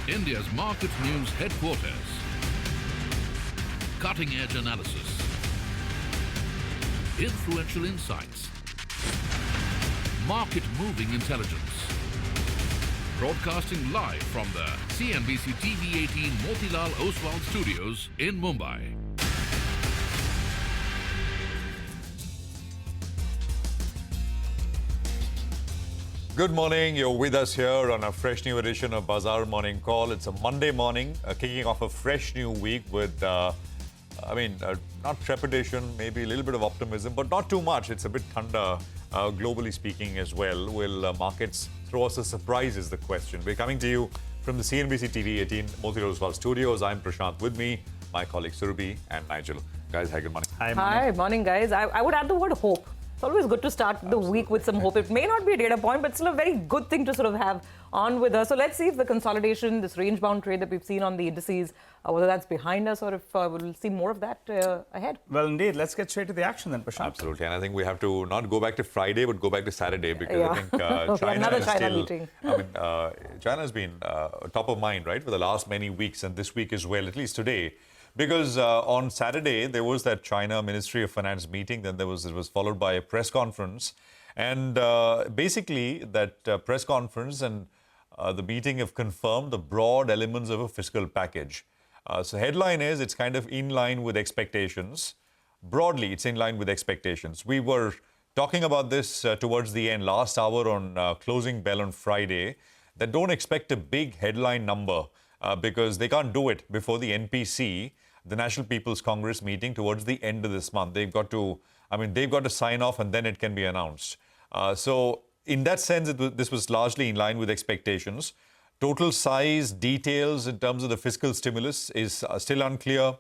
India's market news headquarters. Cutting-edge analysis. Influential insights. Market-moving intelligence. Broadcasting live from the CNBC-TV18 Motilal Oswal studios in Mumbai. Good morning. You're with us here on a fresh new edition of Bazaar Morning Call. It's a Monday morning, kicking off a fresh new week with, not trepidation, maybe a little bit of optimism, but not too much. It's a bit thunder, globally speaking as well. Will markets throw us a surprise is the question. We're coming to you from the CNBC-TV18 Motilal Oswal studios. I'm Prashant. With me, my colleagues Surabhi and Nigel. Guys, hi, good morning. Hi, morning, guys. I would add the word hope. It's always good to start the week with some hope. It may not be a data point, but still a very good thing to sort of have on with us. So let's see if the consolidation, this range-bound trade that we've seen on the indices, whether that's behind us or if we'll see more of that ahead. Well, indeed. Let's get straight to the action then, Prashant. Absolutely. And I think we have to not go back to Friday, but go back to Saturday because I think China another is China still... meeting. China has been top of mind, right, for the last many weeks and this week as well, at least today. Because on Saturday, there was that China Ministry of Finance meeting. Then it was followed by a press conference. And basically, that press conference and the meeting have confirmed the broad elements of a fiscal package. So headline is, it's kind of in line with expectations. Broadly, it's in line with expectations. We were talking about this towards the end, last hour on closing bell on Friday, that don't expect a big headline number because they can't do it before the NPC, the National People's Congress meeting towards the end of this month. They've got to sign off and then it can be announced. So in that sense, this was largely in line with expectations. Total size, details in terms of the fiscal stimulus is still unclear.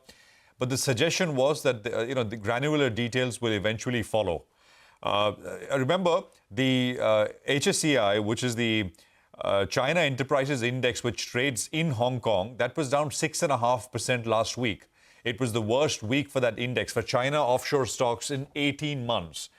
But the suggestion was that the granular details will eventually follow. Remember, the HSCI, which is the China Enterprises Index, which trades in Hong Kong, that was down 6.5% last week. It was the worst week for that index, for China offshore stocks in 18 months.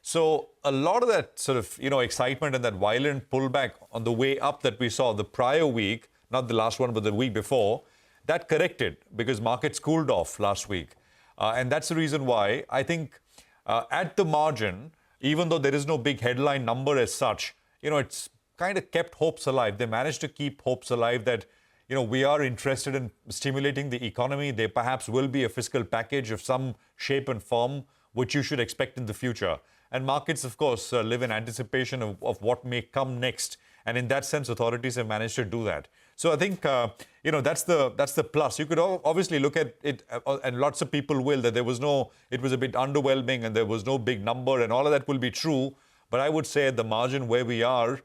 So a lot of that sort of, excitement and that violent pullback on the way up that we saw the prior week, not the last one, but the week before, that corrected because markets cooled off last week. And that's the reason why I think at the margin, even though there is no big headline number as such, it's kind of kept hopes alive. They managed to keep hopes alive that, we are interested in stimulating the economy. There perhaps will be a fiscal package of some shape and form, which you should expect in the future. And markets, of course, live in anticipation of what may come next. And in that sense, authorities have managed to do that. So I think, that's the plus. You could obviously look at it, and lots of people will, that it was a bit underwhelming and there was no big number and all of that will be true. But I would say at the margin where we are,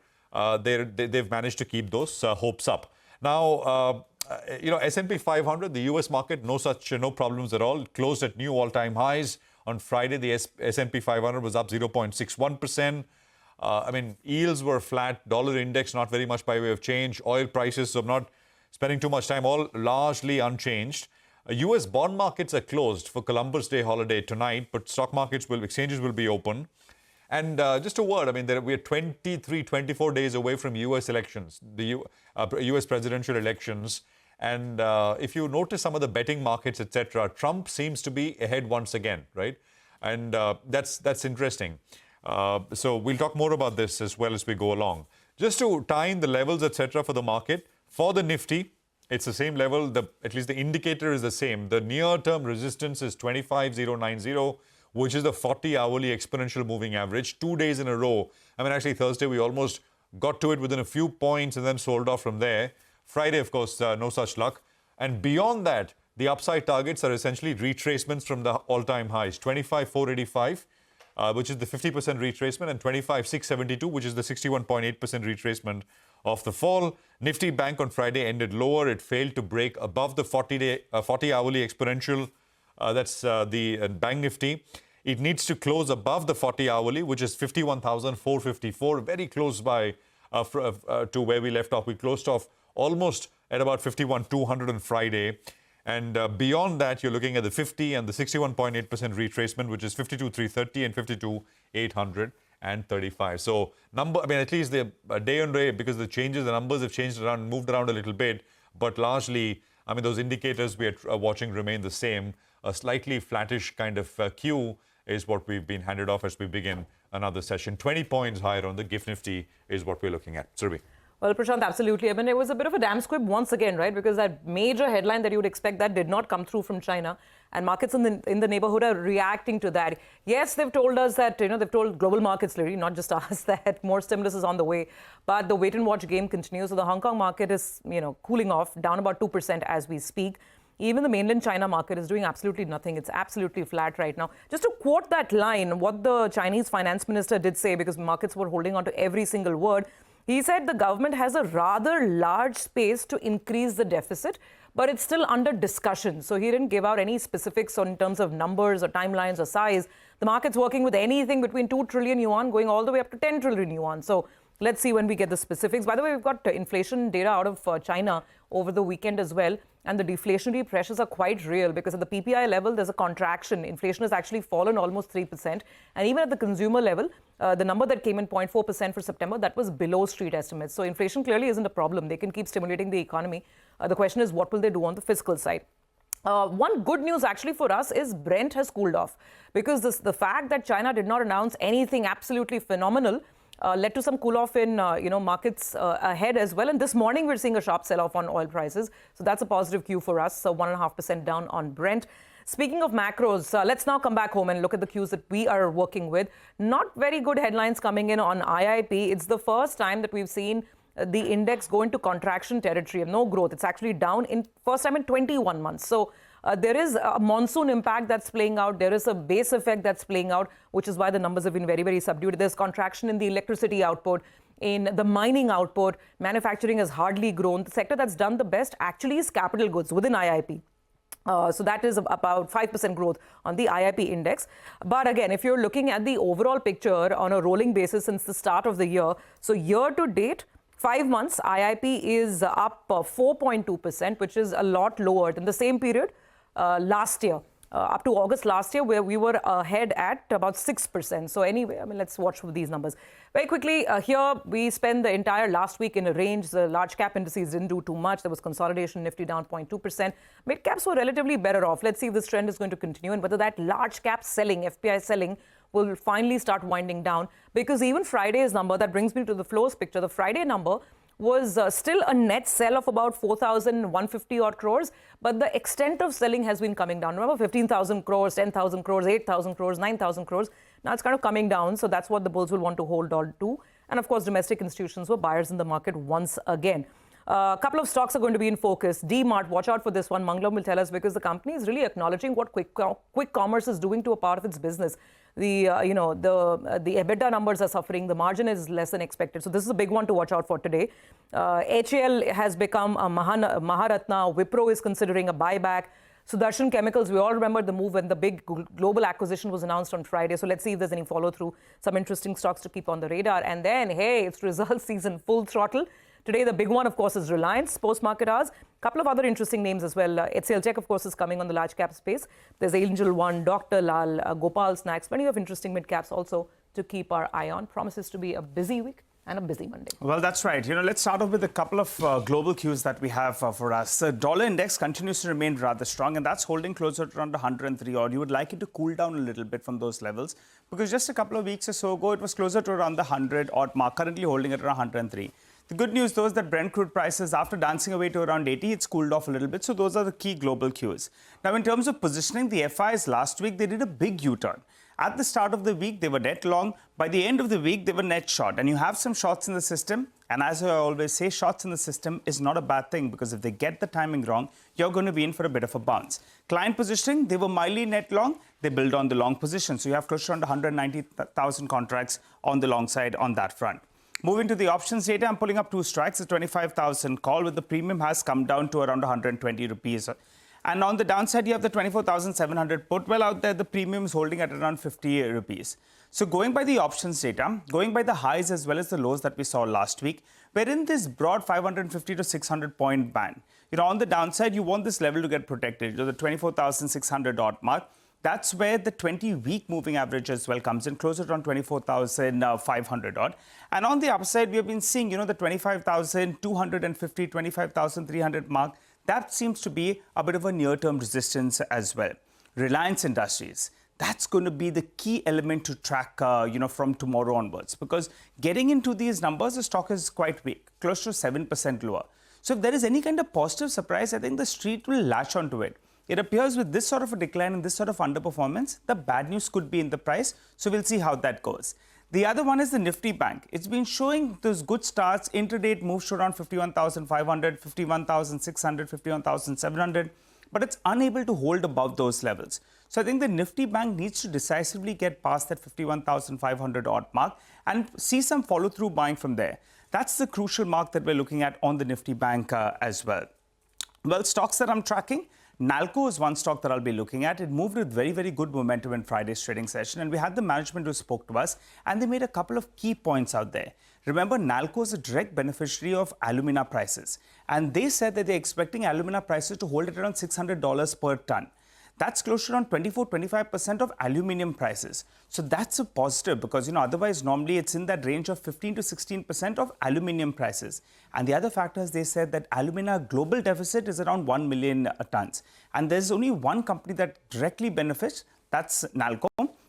they've managed to keep those hopes up. Now, S&P 500, the US market, no problems at all. It closed at new all-time highs. On Friday, the S&P 500 was up 0.61%. Yields were flat. Dollar index, not very much by way of change. Oil prices, so I'm not spending too much time, all largely unchanged. US bond markets are closed for Columbus Day holiday tonight, but exchanges will be open. And just a word, we are 24 days away from US elections, the US presidential elections. And if you notice some of the betting markets, etc., Trump seems to be ahead once again, right? And that's interesting. So we'll talk more about this as well as we go along. Just to tie in the levels, etc., for the market, for the Nifty, it's the same level. At least the indicator is the same. The near-term resistance is 25,090, which is the 40-hourly exponential moving average, 2 days in a row. Actually, Thursday, we almost got to it within a few points and then sold off from there. Friday, of course, no such luck. And beyond that, the upside targets are essentially retracements from the all-time highs. 25,485, which is the 50% retracement, and 25,672, which is the 61.8% retracement of the fall. Nifty Bank on Friday ended lower. It failed to break above the 40-hourly exponential. That's the Bank Nifty. It needs to close above the 40-hourly, which is 51,454, very close by to where we left off. We closed off almost at about 51,200 on Friday. And beyond that, you're looking at the 50 and the 61.8% retracement, which is 52,330 and 52,835. So at least the day on day, because the numbers have changed around, moved around a little bit. But largely, I mean, those indicators we are watching remain the same. A slightly flattish kind of Q is what we've been handed off as we begin another session. 20 points higher on the GIFT Nifty is what we're looking at. Surabhi. Well, Prashant, absolutely. I mean, it was a bit of a damn squib once again, right? Because that major headline that you would expect that did not come through from China. And markets in the neighborhood are reacting to that. Yes, they've told us that, they've told global markets, really, not just us, that more stimulus is on the way. But the wait and watch game continues. So the Hong Kong market is, cooling off, down about 2% as we speak. Even the mainland China market is doing absolutely nothing. It's absolutely flat right now. Just to quote that line, what the Chinese finance minister did say, because markets were holding on to every single word, he said the government has a rather large space to increase the deficit, but it's still under discussion. So he didn't give out any specifics in terms of numbers or timelines or size. The market's working with anything between 2 trillion yuan going all the way up to 10 trillion yuan. So let's see when we get the specifics. By the way, we've got inflation data out of China over the weekend as well. And the deflationary pressures are quite real because at the PPI level, there's a contraction. Inflation has actually fallen almost 3%. And even at the consumer level, the number that came in 0.4% for September, that was below street estimates. So inflation clearly isn't a problem. They can keep stimulating the economy. The question is, what will they do on the fiscal side? One good news actually for us is Brent has cooled off because the fact that China did not announce anything absolutely phenomenal led to some cool-off in, markets ahead as well. And this morning, we're seeing a sharp sell-off on oil prices. So that's a positive cue for us. So 1.5% down on Brent. Speaking of macros, let's now come back home and look at the cues that we are working with. Not very good headlines coming in on IIP. It's the first time that we've seen the index go into contraction territory of no growth. It's actually down in first time in 21 months. So there is a monsoon impact that's playing out. There is a base effect that's playing out, which is why the numbers have been very, very subdued. There's contraction in the electricity output, in the mining output. Manufacturing has hardly grown. The sector that's done the best actually is capital goods within IIP. So that is about 5% growth on the IIP index. But again, if you're looking at the overall picture on a rolling basis since the start of the year, so year to date, 5 months, IIP is up 4.2%, which is a lot lower than the same period last year, up to August last year, where we were ahead at about 6%. So anyway, I mean, let's watch for these numbers. Very quickly, here we spent the entire last week in a range. The large cap indices didn't do too much. There was consolidation, Nifty down 0.2%. Mid caps were relatively better off. Let's see if this trend is going to continue and whether that large cap selling, FPI selling, will finally start winding down. Because even Friday's number, that brings me to the flows picture, the Friday number was still a net sell of about 4,150 odd crores, but the extent of selling has been coming down. Remember, 15,000 crores, 10,000 crores, 8,000 crores, 9,000 crores. Now it's kind of coming down, so that's what the bulls will want to hold on to. And of course, domestic institutions were buyers in the market once again. A couple of stocks are going to be in focus. Dmart, watch out for this one. Mangalam will tell us because the company is really acknowledging what quick commerce is doing to a part of its business. The EBITDA numbers are suffering. The margin is less than expected. So this is a big one to watch out for today. HAL has become a Maharatna. Wipro is considering a buyback. Sudarshan Chemicals, we all remember the move when the big global acquisition was announced on Friday. So let's see if there's any follow-through. Some interesting stocks to keep on the radar. And then, hey, it's results season, full throttle. Today, the big one, of course, is Reliance, post-market hours. A couple of other interesting names as well. HCL Tech, of course, is coming on the large cap space. There's Angel One, Dr. Lal, Gopal Snacks, plenty of interesting mid caps also to keep our eye on. Promises to be a busy week and a busy Monday. Well, that's right. Let's start off with a couple of global cues that we have for us. The dollar index continues to remain rather strong, and that's holding closer to around 103 odd. You would like it to cool down a little bit from those levels because just a couple of weeks or so ago, it was closer to around the 100 odd mark, currently holding at around 103. The good news, though, is that Brent crude prices, after dancing away to around 80, it's cooled off a little bit. So those are the key global cues. Now, in terms of positioning, the FIs last week, they did a big U-turn. At the start of the week, they were net long. By the end of the week, they were net short. And you have some shorts in the system. And as I always say, shorts in the system is not a bad thing because if they get the timing wrong, you're going to be in for a bit of a bounce. Client positioning, they were mildly net long. They build on the long position. So you have close to around 190,000 contracts on the long side on that front. Moving to the options data, I'm pulling up two strikes. The 25,000 call with the premium has come down to around 120 rupees. And on the downside, you have the 24,700 put. Well, out there, the premium is holding at around 50 rupees. So going by the options data, going by the highs as well as the lows that we saw last week, we're in this broad 550 to 600 point band. On the downside, you want this level to get protected, the 24,600 odd mark. That's where the 20-week moving average as well comes in, closer to around 24,500 odd. And on the upside, we have been seeing, the 25,250, 25,300 mark. That seems to be a bit of a near-term resistance as well. Reliance Industries, that's going to be the key element to track, from tomorrow onwards. Because getting into these numbers, the stock is quite weak, close to 7% lower. So if there is any kind of positive surprise, I think the street will latch onto it. It appears with this sort of a decline and this sort of underperformance, the bad news could be in the price. So we'll see how that goes. The other one is the Nifty Bank. It's been showing those good starts. Intraday moves to around 51,500, 51,600, 51,700. But it's unable to hold above those levels. So I think the Nifty Bank needs to decisively get past that 51,500 odd mark and see some follow-through buying from there. That's the crucial mark that we're looking at on the Nifty Bank as well. Well, stocks that I'm tracking, Nalco is one stock that I'll be looking at. It moved with very, very good momentum in Friday's trading session. And we had the management who spoke to us, and they made a couple of key points out there. Remember, Nalco is a direct beneficiary of alumina prices. And they said that they're expecting alumina prices to hold at around $600 per ton. That's close to around 24-25% of aluminium prices. So that's a positive because, otherwise normally it's in that range of 15 to 16% of aluminium prices. And the other factor is they said that alumina global deficit is around 1 million tons. And there's only one company that directly benefits, that's Nalco.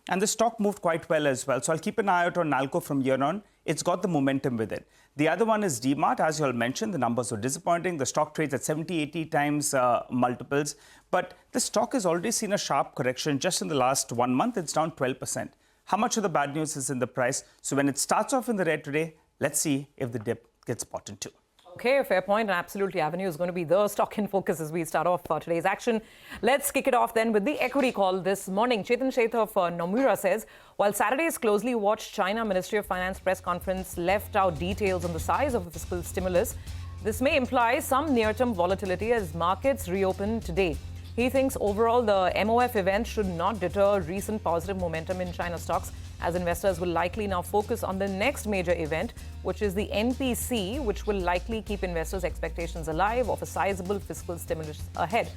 And the stock moved quite well as well. So I'll keep an eye out on Nalco from here on. It's got the momentum with it. The other one is Dmart. As you all mentioned, the numbers were disappointing. The stock trades at 70, 80 times multiples. But the stock has already seen a sharp correction. Just in the last 1 month, it's down 12%. How much of the bad news is in the price? So when it starts off in the red today, let's see if the dip gets bought into. Okay, fair point. And absolutely, Avenue is going to be the stock in focus as we start off today's action. Let's kick it off then with the equity call this morning. Chetan Sheth of Nomura says, while Saturday's closely watched China Ministry of Finance press conference left out details on the size of the fiscal stimulus, this may imply some near-term volatility as markets reopen today. He thinks overall the MOF event should not deter recent positive momentum in China stocks, as investors will likely now focus on the next major event, which is the NPC, which will likely keep investors' expectations alive of a sizable fiscal stimulus ahead.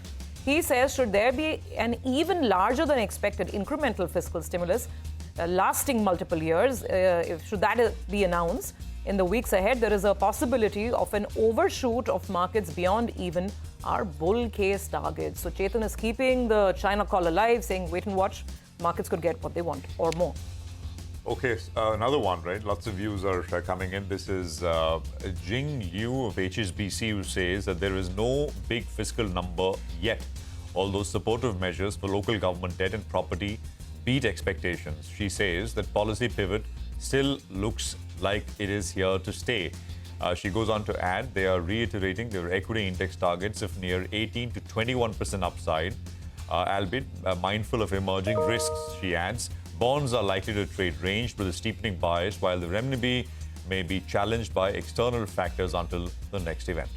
He says should there be an even larger than expected incremental fiscal stimulus lasting multiple years, should that be announced in the weeks ahead, there is a possibility of an overshoot of markets beyond even our bull case targets. So Chetan is keeping the China call alive, saying wait and watch, markets could get what they want or more. Okay, another one, right? Lots of views are coming in. This is Jing Liu of HSBC who says that there is no big fiscal number yet, although supportive measures for local government debt and property beat expectations. She says that policy pivot still looks like it is here to stay. She goes on to add they are reiterating their equity index targets of near 18 to 21% upside, albeit mindful of emerging risks. She adds, bonds are likely to trade ranged with a steepening bias, while the renminbi may be challenged by external factors until the next event.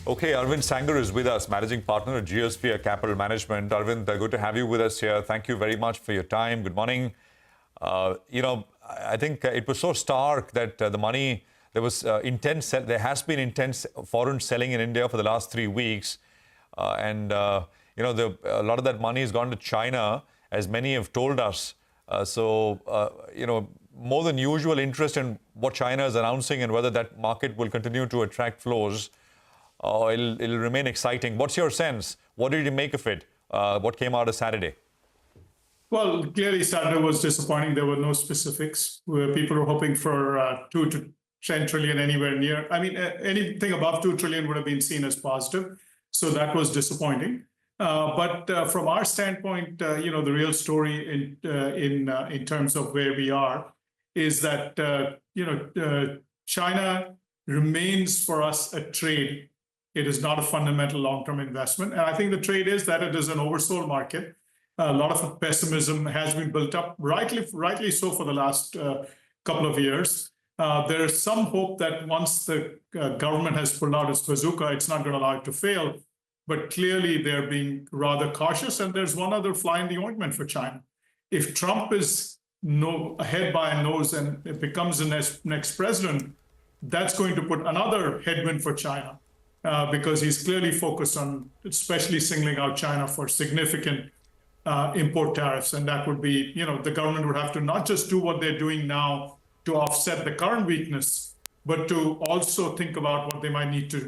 Okay, Arvin Sanger is with us, Managing Partner at Geosphere Capital Management. Arvin, good to have you with us here. Thank you very much for your time. Good morning. I think it was so stark that the money, there was there has been intense foreign selling in India for the last 3 weeks. A lot of that money has gone to China, as many have told us. More than usual interest in what China is announcing and whether that market will continue to attract flows. It'll remain exciting. What's your sense? What did you make of it? What came out of Saturday? Well, clearly Saturday was disappointing. There were no specifics. People were hoping for 2 to 10 trillion anywhere near. I mean, anything above 2 trillion would have been seen as positive. So that was disappointing. But from our standpoint, the real story in terms of where we are is that, China remains for us a trade. It is not a fundamental long-term investment. And I think the trade is that it is an oversold market. A lot of pessimism has been built up, rightly so, for the last couple of years. There is some hope that once the government has pulled out its bazooka, it's not going to allow it to fail. But clearly, they're being rather cautious. And there's one other fly in the ointment for China. If Trump is ahead by a nose and it becomes the next president, that's going to put another headwind for China. because he's clearly focused on especially singling out China for significant import tariffs. And that would be, the government would have to not just do what they're doing now to offset the current weakness, but to also think about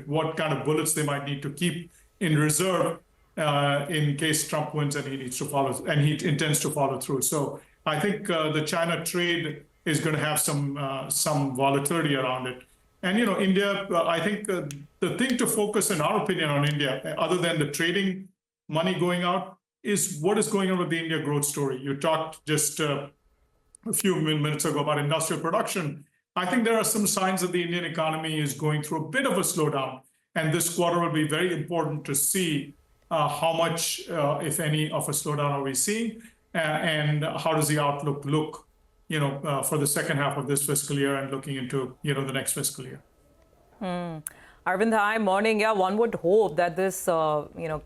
what kind of bullets they might need to keep in reserve in case Trump wins and he intends to follow through. So I think the China trade is going to have some volatility around it. And, India, I think the thing to focus, in our opinion, on India, other than the trading money going out, is what is going on with the India growth story. You talked just a few minutes ago about industrial production. I think there are some signs that the Indian economy is going through a bit of a slowdown. And this quarter will be very important to see how much, if any, of a slowdown are we seeing, and how does the outlook look, for the second half of this fiscal year and looking into, the next fiscal year. Arvind, hi, morning. Yeah, one would hope that this,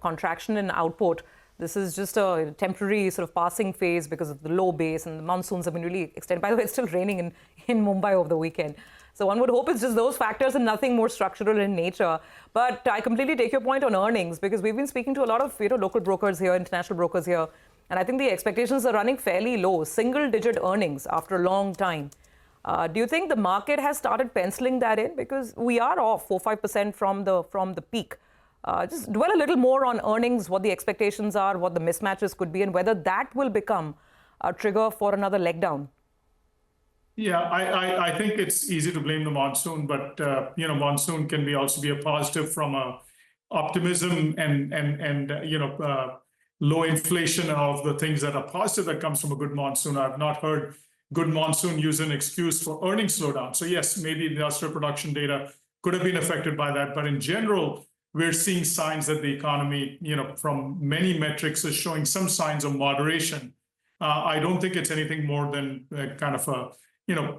contraction in output, this is just a temporary sort of passing phase because of the low base, and the monsoons have been really extended. By the way, it's still raining in Mumbai over the weekend. So one would hope it's just those factors and nothing more structural in nature. But I completely take your point on earnings, because we've been speaking to a lot of local brokers here, international brokers here, and I think the expectations are running fairly low, single-digit earnings after a long time. Do you think the market has started penciling that in? Because we are off 4-5% from the peak. Just dwell a little more on earnings, what the expectations are, what the mismatches could be, and whether that will become a trigger for another leg down. Yeah, I think it's easy to blame the monsoon, but monsoon can also be a positive from optimism and low inflation and all of the things that are positive that comes from a good monsoon. I've not heard good monsoon use an excuse for earnings slowdown. So yes, maybe industrial production data could have been affected by that, but in general, we're seeing signs that the economy, from many metrics, is showing some signs of moderation. I don't think it's anything more than kind of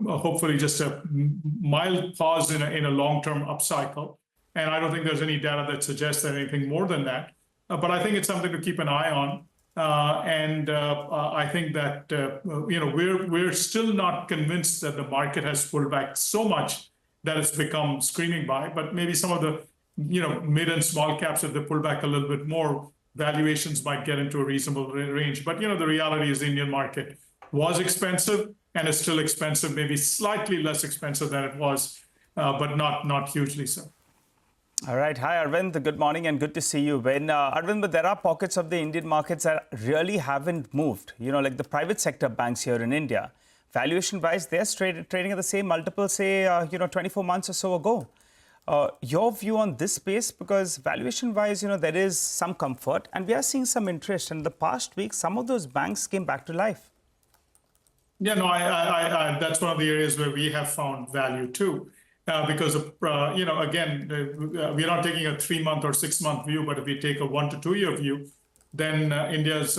hopefully just a mild pause in a long-term upcycle. And I don't think there's any data that suggests anything more than that. But I think it's something to keep an eye on. I think that, we're still not convinced that the market has pulled back so much that it's become screaming buy. But maybe some of the, mid and small caps, if they pull back a little bit more, valuations might get into a reasonable range. But, the reality is the Indian market was expensive and is still expensive, maybe slightly less expensive than it was, but not hugely so. All right. Hi, Arvind. Good morning and good to see you. Arvind, but there are pockets of the Indian markets that really haven't moved. Like the private sector banks here in India. Valuation-wise, they're trading at the same multiple, say, 24 months or so ago. Your view on this space, because valuation-wise, there is some comfort and we are seeing some interest. In the past week, some of those banks came back to life. Yeah, no, I that's one of the areas where we have found value too. Because of, again, we're not taking a 3-month or 6-month view, but if we take a 1 to 2 year view, then India's,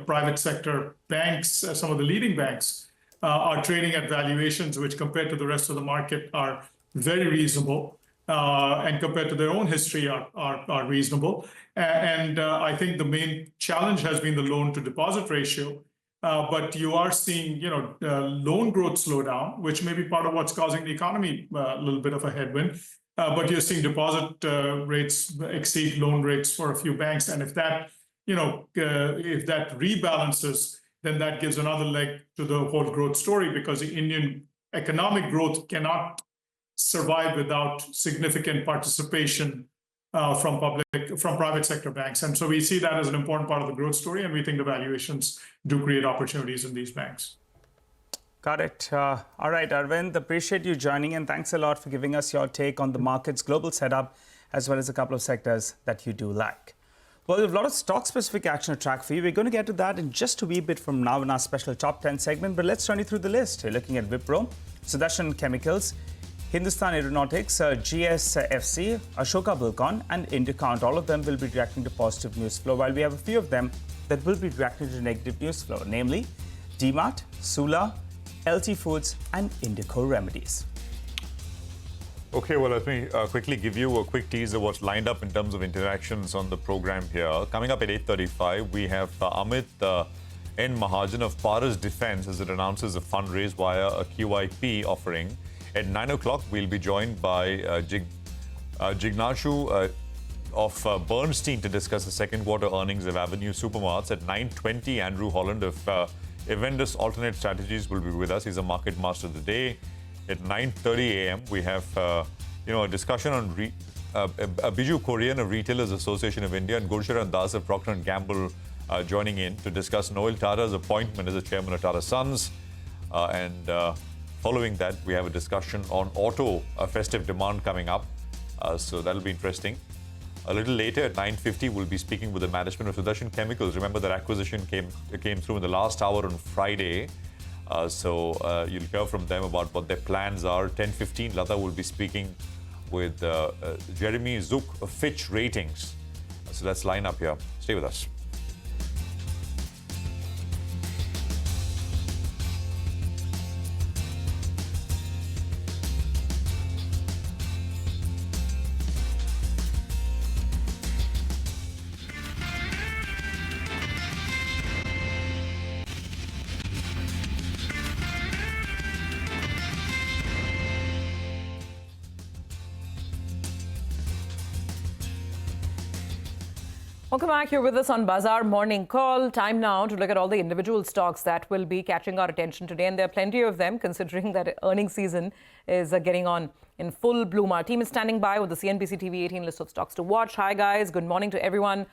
private sector banks, some of the leading banks, are trading at valuations which, compared to the rest of the market, are very reasonable, and compared to their own history, are reasonable. And I think the main challenge has been the loan to deposit ratio. But you are seeing, loan growth slow down, which may be part of what's causing the economy a little bit of a headwind. But you're seeing deposit rates exceed loan rates for a few banks, and if that, if that rebalances, then that gives another leg to the whole growth story, because the Indian economic growth cannot survive without significant participation from private sector banks. And so we see that as an important part of the growth story, and we think the valuations do create opportunities in these banks. Got it. All right, Arvind, appreciate you joining, and thanks a lot for giving us your take on the market's global setup, as well as a couple of sectors that you do like. Well, we have a lot of stock-specific action to track for you. We're going to get to that in just a wee bit from now in our special Top 10 segment, but let's run you through the list. We're looking at Wipro, Sudarshan Chemicals, Hindustan Aeronautics, GSFC, Ashoka Buildcon, and Indicount. All of them will be reacting to positive news flow, while we have a few of them that will be reacting to negative news flow, namely Dmart, Sula, LT Foods, and Indico Remedies. Okay, well, let me quickly give you a quick tease of what's lined up in terms of interactions on the program here. Coming up at 8:35, we have Amit N. Mahajan of Paras Defense as it announces a fundraise via a QIP offering. At 9 o'clock, we'll be joined by Jignanshu of Bernstein to discuss the second quarter earnings of Avenue Supermarts. At 9:20, Andrew Holland of Evendus Alternate Strategies will be with us. He's a market master of the day. At 9:30 a.m., we have a discussion on Biju Korean of Retailers Association of India and Gurcharan Das of Procter & Gamble joining in to discuss Noel Tata's appointment as the chairman of Tata Sons. Following that, we have a discussion on auto festive demand coming up. So that'll be interesting. A little later at 9:50, we'll be speaking with the management of Sudarshan Chemicals. Remember that acquisition came through in the last hour on Friday. So you'll hear from them about what their plans are. 10:15, Lata will be speaking with Jeremy Zook of Fitch Ratings. So let's line up here. Stay with us. Welcome back. You're with us on Bazaar Morning Call. Time now to look at all the individual stocks that will be catching our attention today. And there are plenty of them, considering that earnings season is getting on in full bloom. Our team is standing by with the CNBC-TV18 list of stocks to watch. Hi, guys. Good morning to everyone.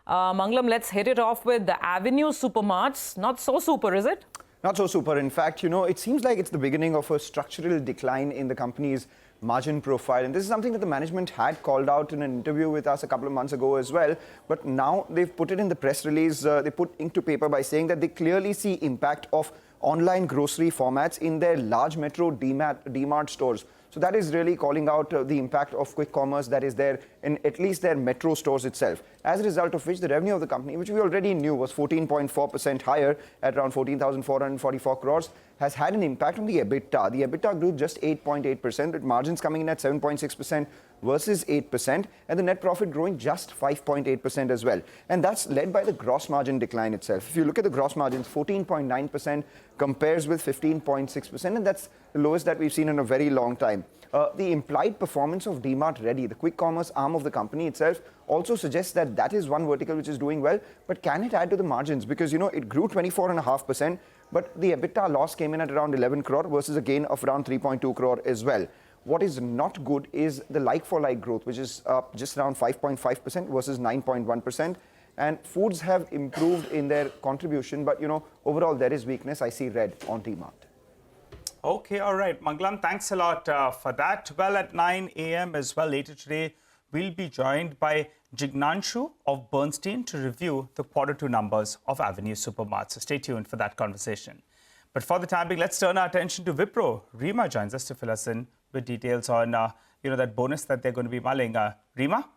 Mangalam, let's hit it off with the Avenue Supermarts. Not so super, is it? Not so super. In fact, it seems like it's the beginning of a structural decline in the company's margin profile. And this is something that the management had called out in an interview with us a couple of months ago as well. But now they've put it in the press release. They put ink to paper by saying that they clearly see impact of online grocery formats in their large metro Dmart stores. So that is really calling out the impact of quick commerce that is there in at least their metro stores itself. As a result of which, the revenue of the company, which we already knew was 14.4% higher at around 14,444 crores, has had an impact on the EBITDA. The EBITDA grew just 8.8%, with margins coming in at 7.6% versus 8%, and the net profit growing just 5.8% as well. And that's led by the gross margin decline itself. If you look at the gross margins, 14.9% compares with 15.6%, and that's the lowest that we've seen in a very long time. The implied performance of Dmart Ready, the quick commerce arm of the company itself, also suggests that that is one vertical which is doing well. But can it add to the margins? Because, it grew 24.5%, but the EBITDA loss came in at around 11 crore versus a gain of around 3.2 crore as well. What is not good is the like-for-like growth, which is just around 5.5% versus 9.1%. And foods have improved in their contribution, but, overall there is weakness. I see red on Dmart. Okay, all right. Mangalam, thanks a lot for that. Well, at 9 a.m. as well later today, we'll be joined by Jignanshu of Bernstein to review the Q2 numbers of Avenue Supermarts. So stay tuned for that conversation. But for the time being, let's turn our attention to Wipro. Rima joins us to fill us in with details on that bonus that they're going to be mulling. Rima?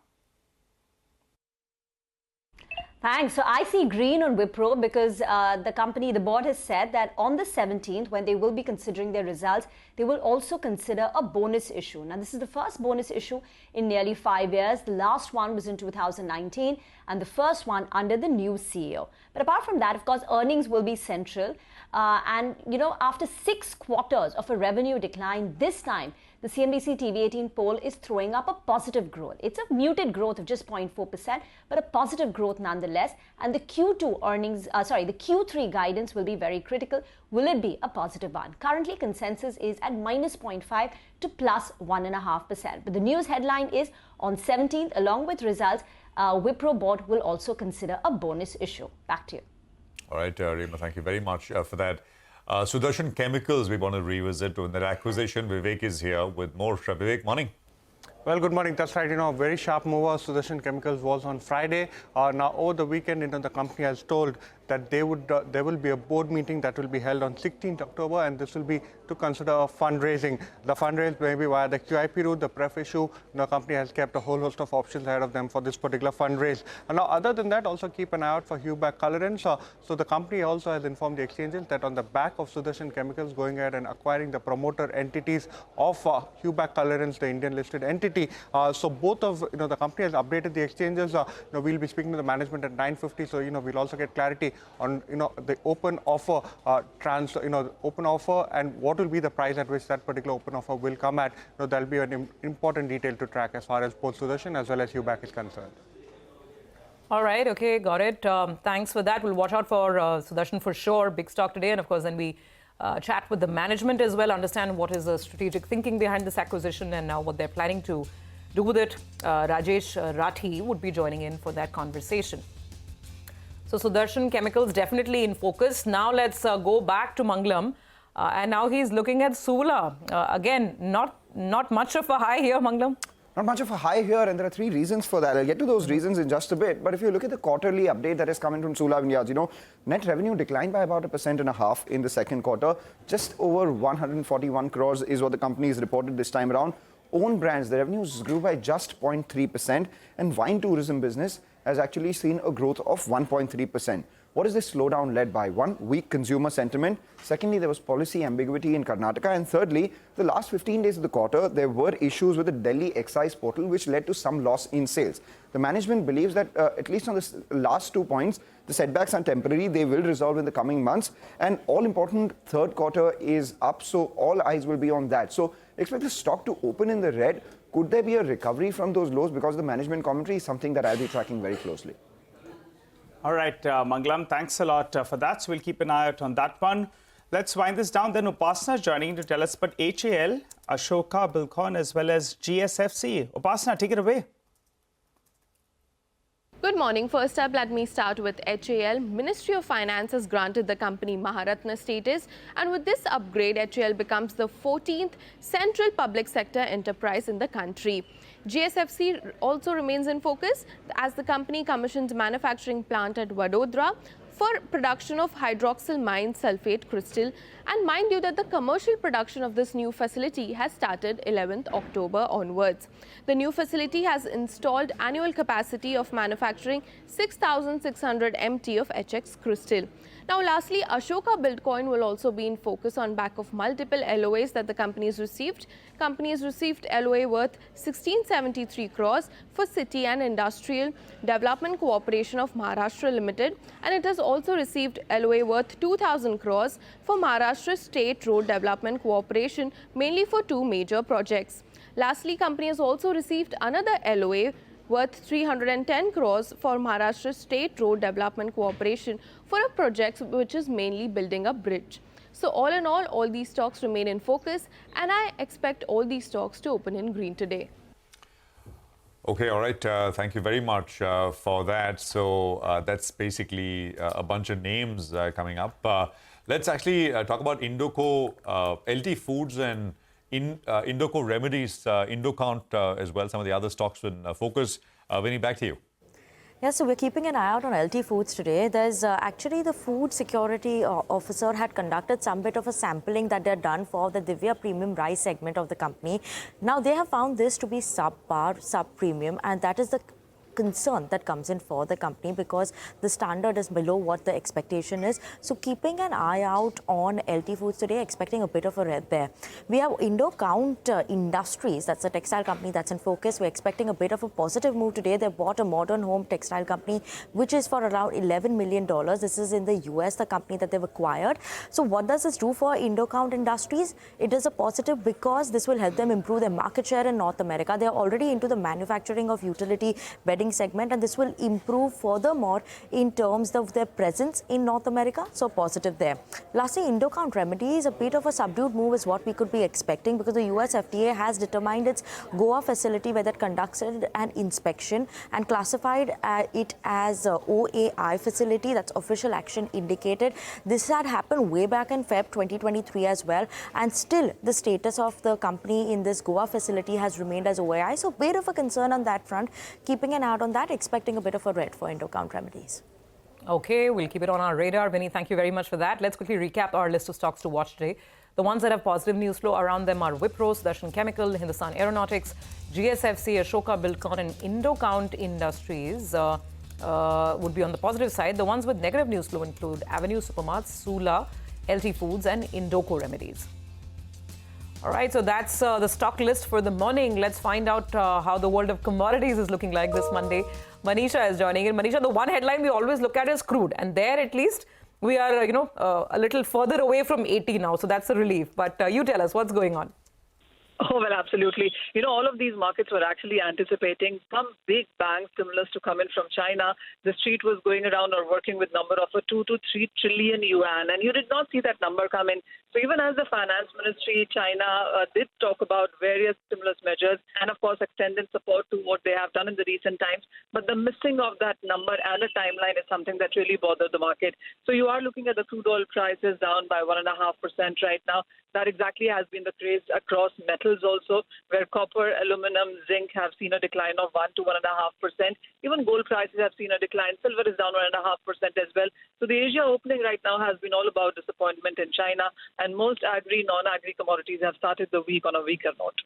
Thanks. So I see green on Wipro because the board has said that on the 17th, when they will be considering their results, they will also consider a bonus issue. Now, this is the first bonus issue in nearly 5 years. The last one was in 2019 and the first one under the new CEO. But apart from that, of course, earnings will be central. After 6 quarters of a revenue decline, this time, the CNBC-TV18 poll is throwing up a positive growth. It's a muted growth of just 0.4%, but a positive growth nonetheless. And the the Q3 guidance will be very critical. Will it be a positive one? Currently, consensus is at minus 0.5 to plus 1.5%. But the news headline is on 17th, along with results, Wipro board will also consider a bonus issue. Back to you. All right, Rima, thank you very much for that. Sudarshan Chemicals, we want to revisit on that acquisition. Vivek is here with more. Vivek, morning. Well, good morning. That's right. A very sharp mover. Sudarshan Chemicals was on Friday. Now, over the weekend, the company has told that there will be a board meeting that will be held on 16th October, and this will be to consider a fundraising. The fundraise may be via the QIP route, the pref issue. The company has kept a whole host of options ahead of them for this particular fundraise. And now, other than that, also keep an eye out for Huback Colorants. So the company also has informed the exchanges that on the back of Sudarshan Chemicals going ahead and acquiring the promoter entities of Huback Colorants, the Indian listed entity. So both of the company has updated the exchanges. We'll be speaking to the management at 9:50. So we'll also get clarity on the open offer open offer, and what will be the price at which that particular open offer will come at. That'll be an important detail to track as far as both Sudarshan as well as UBAC is concerned. All right, okay, got it. Thanks for that. We'll watch out for Sudarshan for sure. Big stock today, and of course, then we chat with the management as well, understand what is the strategic thinking behind this acquisition and now what they're planning to do with it. Rajesh Rathi would be joining in for that conversation. So Sudarshan Chemicals definitely in focus. Now let's go back to Mangalam. And now he's looking at Sula. Again, not much of a high here, Mangalam. Not much of a high here, and there are three reasons for that. I'll get to those reasons in just a bit. But if you look at the quarterly update that is coming from Sula Vineyards, net revenue declined by about 1.5% in the second quarter. Just over 141 crores is what the company has reported this time around. Own brands, the revenues grew by just 0.3%, and wine tourism business has actually seen a growth of 1.3%. What is this slowdown led by? One, weak consumer sentiment. Secondly, there was policy ambiguity in Karnataka. And thirdly, the last 15 days of the quarter, there were issues with the Delhi excise portal, which led to some loss in sales. The management believes that, at least on the last 2 points, the setbacks are temporary. They will resolve in the coming months. And all important, third quarter is up, so all eyes will be on that. So expect the stock to open in the red. Could there be a recovery from those lows? Because the management commentary is something that I'll be tracking very closely. All right, Mangalam, thanks a lot for that. So we'll keep an eye out on that one. Let's wind this down. Then Upasana is joining to tell us about HAL, Ashoka Buildcon, as well as GSFC. Upasana, take it away. Good morning. First up, let me start with HAL. Ministry of Finance has granted the company Maharatna status, and with this upgrade, HAL becomes the 14th central public sector enterprise in the country. GSFC also remains in focus as the company commissions manufacturing plant at Vadodara for production of hydroxylamine sulfate crystal, and mind you that the commercial production of this new facility has started 11th October onwards. The new facility has installed annual capacity of manufacturing 6,600 MT of HX crystal. Now lastly, Ashoka Buildcon will also be in focus on back of multiple LOAs that the company has received. Company has received LOA worth 1673 crores for City and Industrial Development Corporation of Maharashtra Limited, and it has also received LOA worth 2000 crores for Maharashtra State Road Development Corporation, mainly for two major projects. Lastly, company has also received another LOA worth 310 crores for Maharashtra State Road Development Corporation for a project which is mainly building a bridge. So all in all these stocks remain in focus, and I expect all these stocks to open in green today. Okay, all right. Thank you very much for that. So that's basically a bunch of names coming up. Let's actually talk about Indoco, LT Foods, and Indoco Remedies, Indocount as well, some of the other stocks in focus. Vinny, back to you. Yeah, so we're keeping an eye out on LT Foods today. There's actually the food security officer had conducted some bit of a sampling that they're done for the Divya Premium Rice segment of the company. Now, they have found this to be subpar, sub-premium, and that is the concern that comes in for the company because the standard is below what the expectation is. So keeping an eye out on LT Foods today, expecting a bit of a red there. We have Indocount Industries, that's a textile company that's in focus. We're expecting a bit of a positive move today. They bought a modern home textile company, which is for around $11 million. This is in the US, the company that they've acquired. So what does this do for Indocount Industries? It is a positive because this will help them improve their market share in North America. They're already into the manufacturing of utility bedding segment, and this will improve furthermore in terms of their presence in North America. So positive there. Lastly, Indocount Remedies, a bit of a subdued move is what we could be expecting because the US FDA has determined its Goa facility where that conducted an inspection and classified it as a OAI facility. That's official action indicated. This had happened way back in Feb 2023 as well, and still the status of the company in this Goa facility has remained as OAI. So a bit of a concern on that front. Keeping an eye on that, expecting a bit of a red for Indocount Remedies. Okay, we'll keep it on our radar. Vinny, thank you very much for that. Let's quickly recap our list of stocks to watch today. The ones that have positive news flow around them are Wipro, Sudarshan Chemicals, Hindustan Aeronautics, GSFC, Ashoka Buildcon, and Indocount Industries would be on the positive side. The ones with negative news flow include Avenue Supermarts, Sula, LT Foods, and Indoco Remedies. All right, so that's the stock list for the morning. Let's find out how the world of commodities is looking like this Monday. Manisha is joining in. Manisha, the one headline we always look at is crude, and there at least we are, a little further away from 80 now, so that's a relief. But you tell us what's going on. Oh, well, absolutely. All of these markets were actually anticipating some big bang stimulus to come in from China. The street was going around or working with number of 2 to 3 trillion yuan, and you did not see that number come in. So even as the finance ministry, China did talk about various stimulus measures and, of course, extended support to what they have done in the recent times. But the missing of that number and a timeline is something that really bothered the market. So you are looking at the crude oil prices down by 1.5% right now. That exactly has been the case across metals also, where copper, aluminum, zinc have seen a decline of 1 to 1.5%. Even gold prices have seen a decline. Silver is down 1.5% as well. So the Asia opening right now has been all about disappointment in China, and most agri, non-agri commodities have started the week on a weaker note.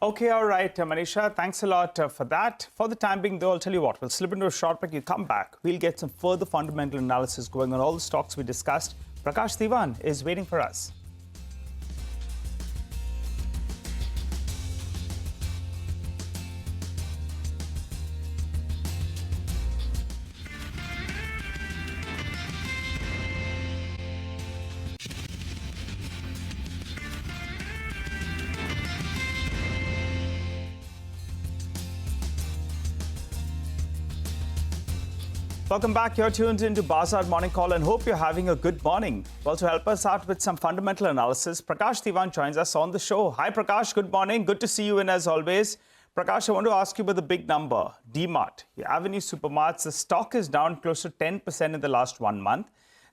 Okay, all right, Manisha, thanks a lot for that. For the time being, though, I'll tell you what, we'll slip into a short break. You come back, we'll get some further fundamental analysis going on all the stocks we discussed. Prakash Diwan is waiting for us. Welcome back. You're tuned into Bazaar Morning Call and hope you're having a good morning. Well, to help us out with some fundamental analysis, Prakash Diwan joins us on the show. Hi, Prakash. Good morning. Good to see you in as always. Prakash, I want to ask you about the big number, Dmart. Your Avenue Supermarts, the stock is down close to 10% in the last 1 month.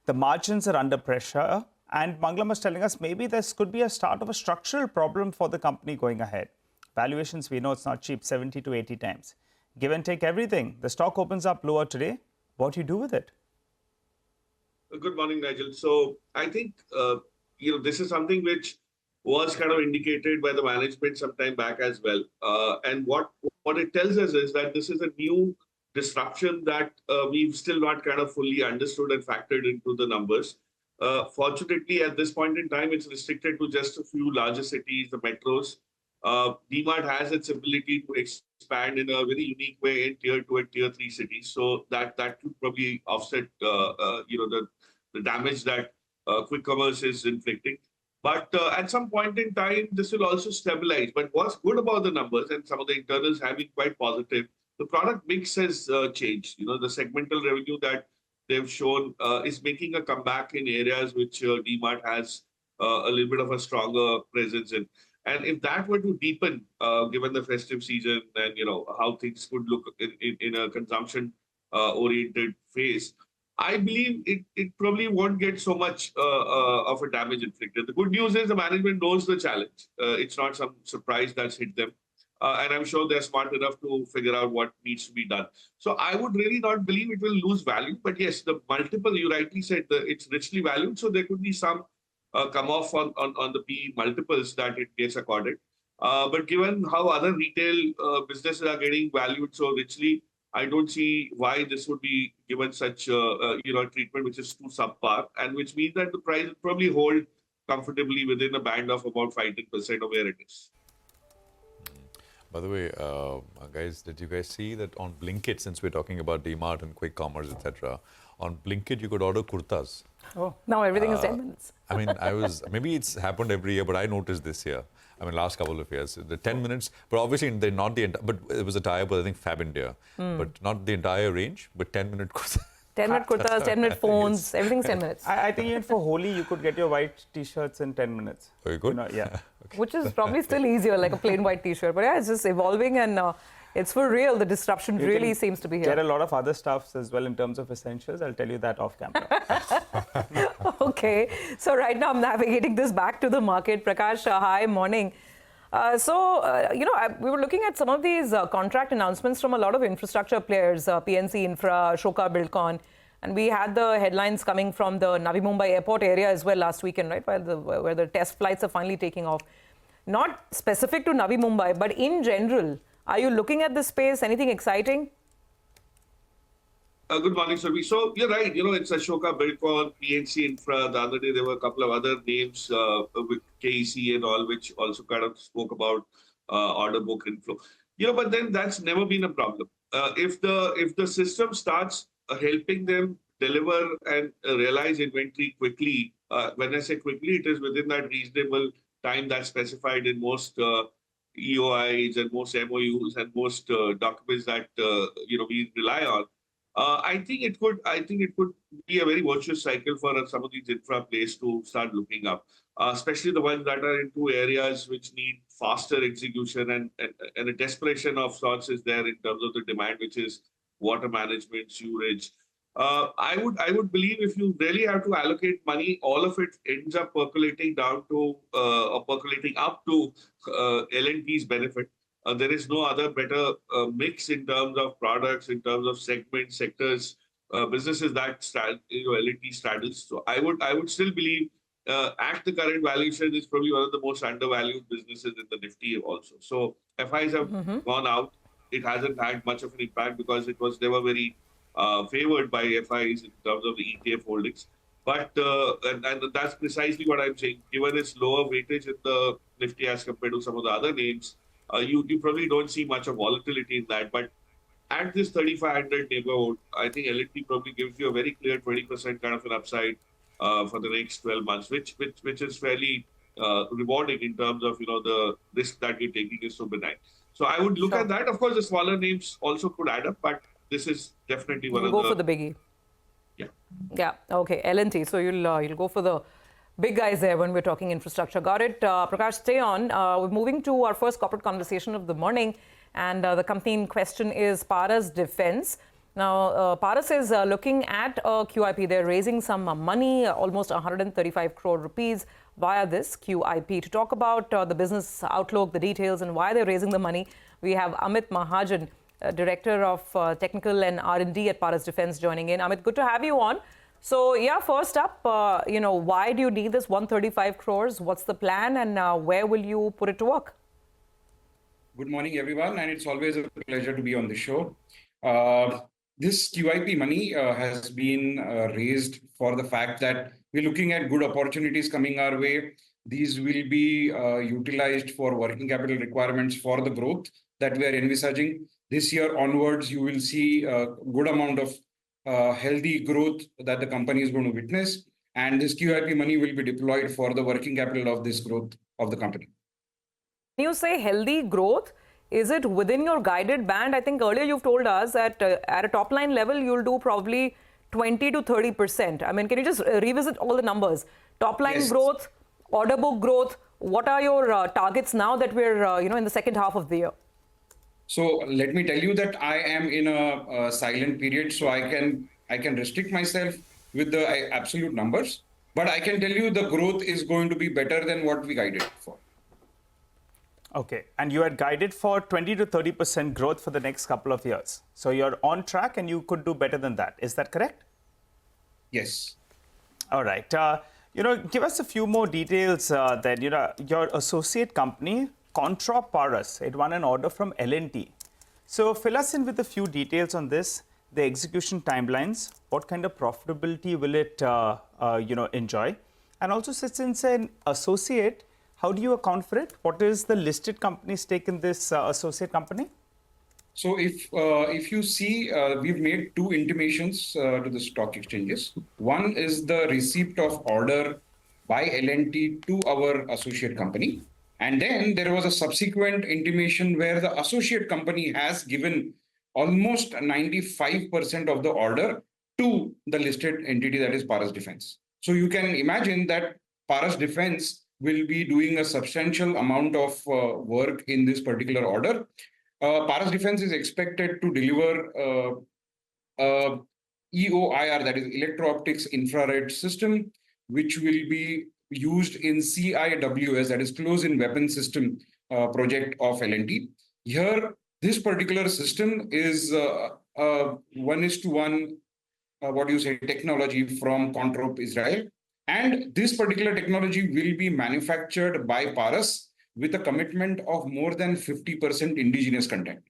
The margins are under pressure. And Manglam was telling us maybe this could be a start of a structural problem for the company going ahead. Valuations, we know it's not cheap, 70 to 80 times. Give and take everything. The stock opens up lower today. What do you do with it? Good morning, Nigel. So I think, this is something which was kind of indicated by the management some time back as well. And what it tells us is that this is a new disruption that we've still not kind of fully understood and factored into the numbers. Fortunately, at this point in time, it's restricted to just a few larger cities, the metros. Dmart has its ability to expand in a very unique way in tier 2 and tier 3 cities. So that could probably offset, the damage that quick commerce is inflicting. But at some point in time, this will also stabilize. But what's good about the numbers, and some of the internals have been quite positive, the product mix has changed. The segmental revenue that they've shown is making a comeback in areas which Dmart has a little bit of a stronger presence in. And if that were to deepen, given the festive season and how things could look in a consumption-oriented phase, I believe it probably won't get so much of a damage inflicted. The good news is the management knows the challenge. It's not some surprise that's hit them. And I'm sure they're smart enough to figure out what needs to be done. So I would really not believe it will lose value. But yes, the multiple, you rightly said, it's richly valued. So there could be some come off on the PE multiples that it gets accorded. But given how other retail businesses are getting valued so richly, I don't see why this would be given such treatment which is too subpar, and which means that the price will probably hold comfortably within a band of about 5-10% of where it is. By the way, guys, did you guys see that on Blinkit, since we're talking about Dmart and quick commerce, etc., on Blinkit you could order kurtas. Oh, now everything is 10 minutes. I mean, maybe it's happened every year, but I noticed this year. I mean, last couple of years, the 10 minutes, but obviously they're not the entire, but it was a tie-up with, I think, Fab India, but not the entire range, but 10-minute kurtas. 10-minute kurtas, 10-minute phones, everything's 10 minutes. I think even for Holi, you could get your white t-shirts in 10 minutes. Oh, you could? Yeah. Okay. Which is probably still easier, like a plain white t-shirt. But yeah, it's just evolving and it's for real. The disruption really seems to be here. Get a lot of other stuffs as well in terms of essentials. I'll tell you that off camera. Okay. So right now I'm navigating this back to the market. Prakash, hi, morning. We were looking at some of these contract announcements from a lot of infrastructure players, PNC Infra, Ashoka Buildcon, and we had the headlines coming from the Navi Mumbai airport area as well last weekend, right, where the test flights are finally taking off. Not specific to Navi Mumbai, but in general, are you looking at the space? Anything exciting? Good morning, Survi. So you're right. It's Ashoka Buildcon, PNC Infra. The other day there were a couple of other names with KEC and all, which also kind of spoke about order book inflow. But then that's never been a problem. If the system starts helping them deliver and realize inventory quickly, when I say quickly, it is within that reasonable time that's specified in most EOIs and most MOUs and most documents that we rely on. I think it could be a very virtuous cycle for some of these infra plays to start looking up, especially the ones that are into areas which need faster execution and a desperation of sorts is there in terms of the demand, which is water management, sewerage. I would believe if you really have to allocate money, all of it ends up percolating down to or percolating up to L&T's benefit. There is no other better mix in terms of products, in terms of segments, sectors, businesses that L&T straddles. So I would still believe at the current valuation is probably one of the most undervalued businesses in the Nifty also. So FIs have gone out. It hasn't had much of an impact because they were very favored by FIs in terms of the ETF holdings. But and that's precisely what I'm saying. Given its lower weightage in the Nifty as compared to some of the other names, you probably don't see much of volatility in that. But at this 3,500 neighborhood, I think L&T probably gives you a very clear 20% kind of an upside for the next 12 months, which is fairly rewarding in terms of the risk that you're taking is so benign. So I would look at that. Of course, the smaller names also could add up, but this is definitely one of the... Go for the biggie. Yeah. Yeah. Okay. L&T. So you'll go for the big guys there when we're talking infrastructure. Got it. Prakash, stay on. We're moving to our first corporate conversation of the morning. And the company in question is Paras Defense. Now, Paras is looking at a QIP. They're raising some money, almost 135 crore rupees via this QIP. To talk about the business outlook, the details, and why they're raising the money, we have Amit Mahajan, Director of Technical and R&D at Paras Defense, joining in. Amit, good to have you on. So, yeah, first up, why do you need this 135 crores? What's the plan, and where will you put it to work? Good morning, everyone, and it's always a pleasure to be on the show. This QIP money has been raised for the fact that we're looking at good opportunities coming our way. These will be utilized for working capital requirements for the growth that we are envisaging. This year onwards, you will see a good amount of healthy growth that the company is going to witness. And this QIP money will be deployed for the working capital of this growth of the company. When you say healthy growth, is it within your guided band? I think earlier you've told us that at a top line level, you'll do probably 20 to 30%. I mean, can you just revisit all the numbers? Top line growth, order book growth. What are your targets now that we're in the second half of the year? So let me tell you that I am in a silent period, so I can restrict myself with the absolute numbers. But I can tell you the growth is going to be better than what we guided for. Okay, and you had guided for 20 to 30% growth for the next couple of years. So you're on track and you could do better than that. Is that correct? Yes. All right. Give us a few more details then. Your associate company, Contra Paras, it won an order from L&T. So fill us in with a few details on this, the execution timelines, what kind of profitability will it enjoy? And also, since an associate, how do you account for it? What is the listed company stake in this associate company? So if you see, we've made two intimations to the stock exchanges. One is the receipt of order by L&T to our associate company. And then there was a subsequent intimation where the associate company has given almost 95% of the order to the listed entity, that is Paras Defense. So you can imagine that Paras Defense will be doing a substantial amount of work in this particular order. Paras Defense is expected to deliver EOIR, that is Electro-Optics Infrared System, which will be used in CIWS, that is Close-in Weapon System project of L&T. Here, this particular system is 1:1, technology from Controp, Israel. And this particular technology will be manufactured by Paras with a commitment of more than 50% indigenous content.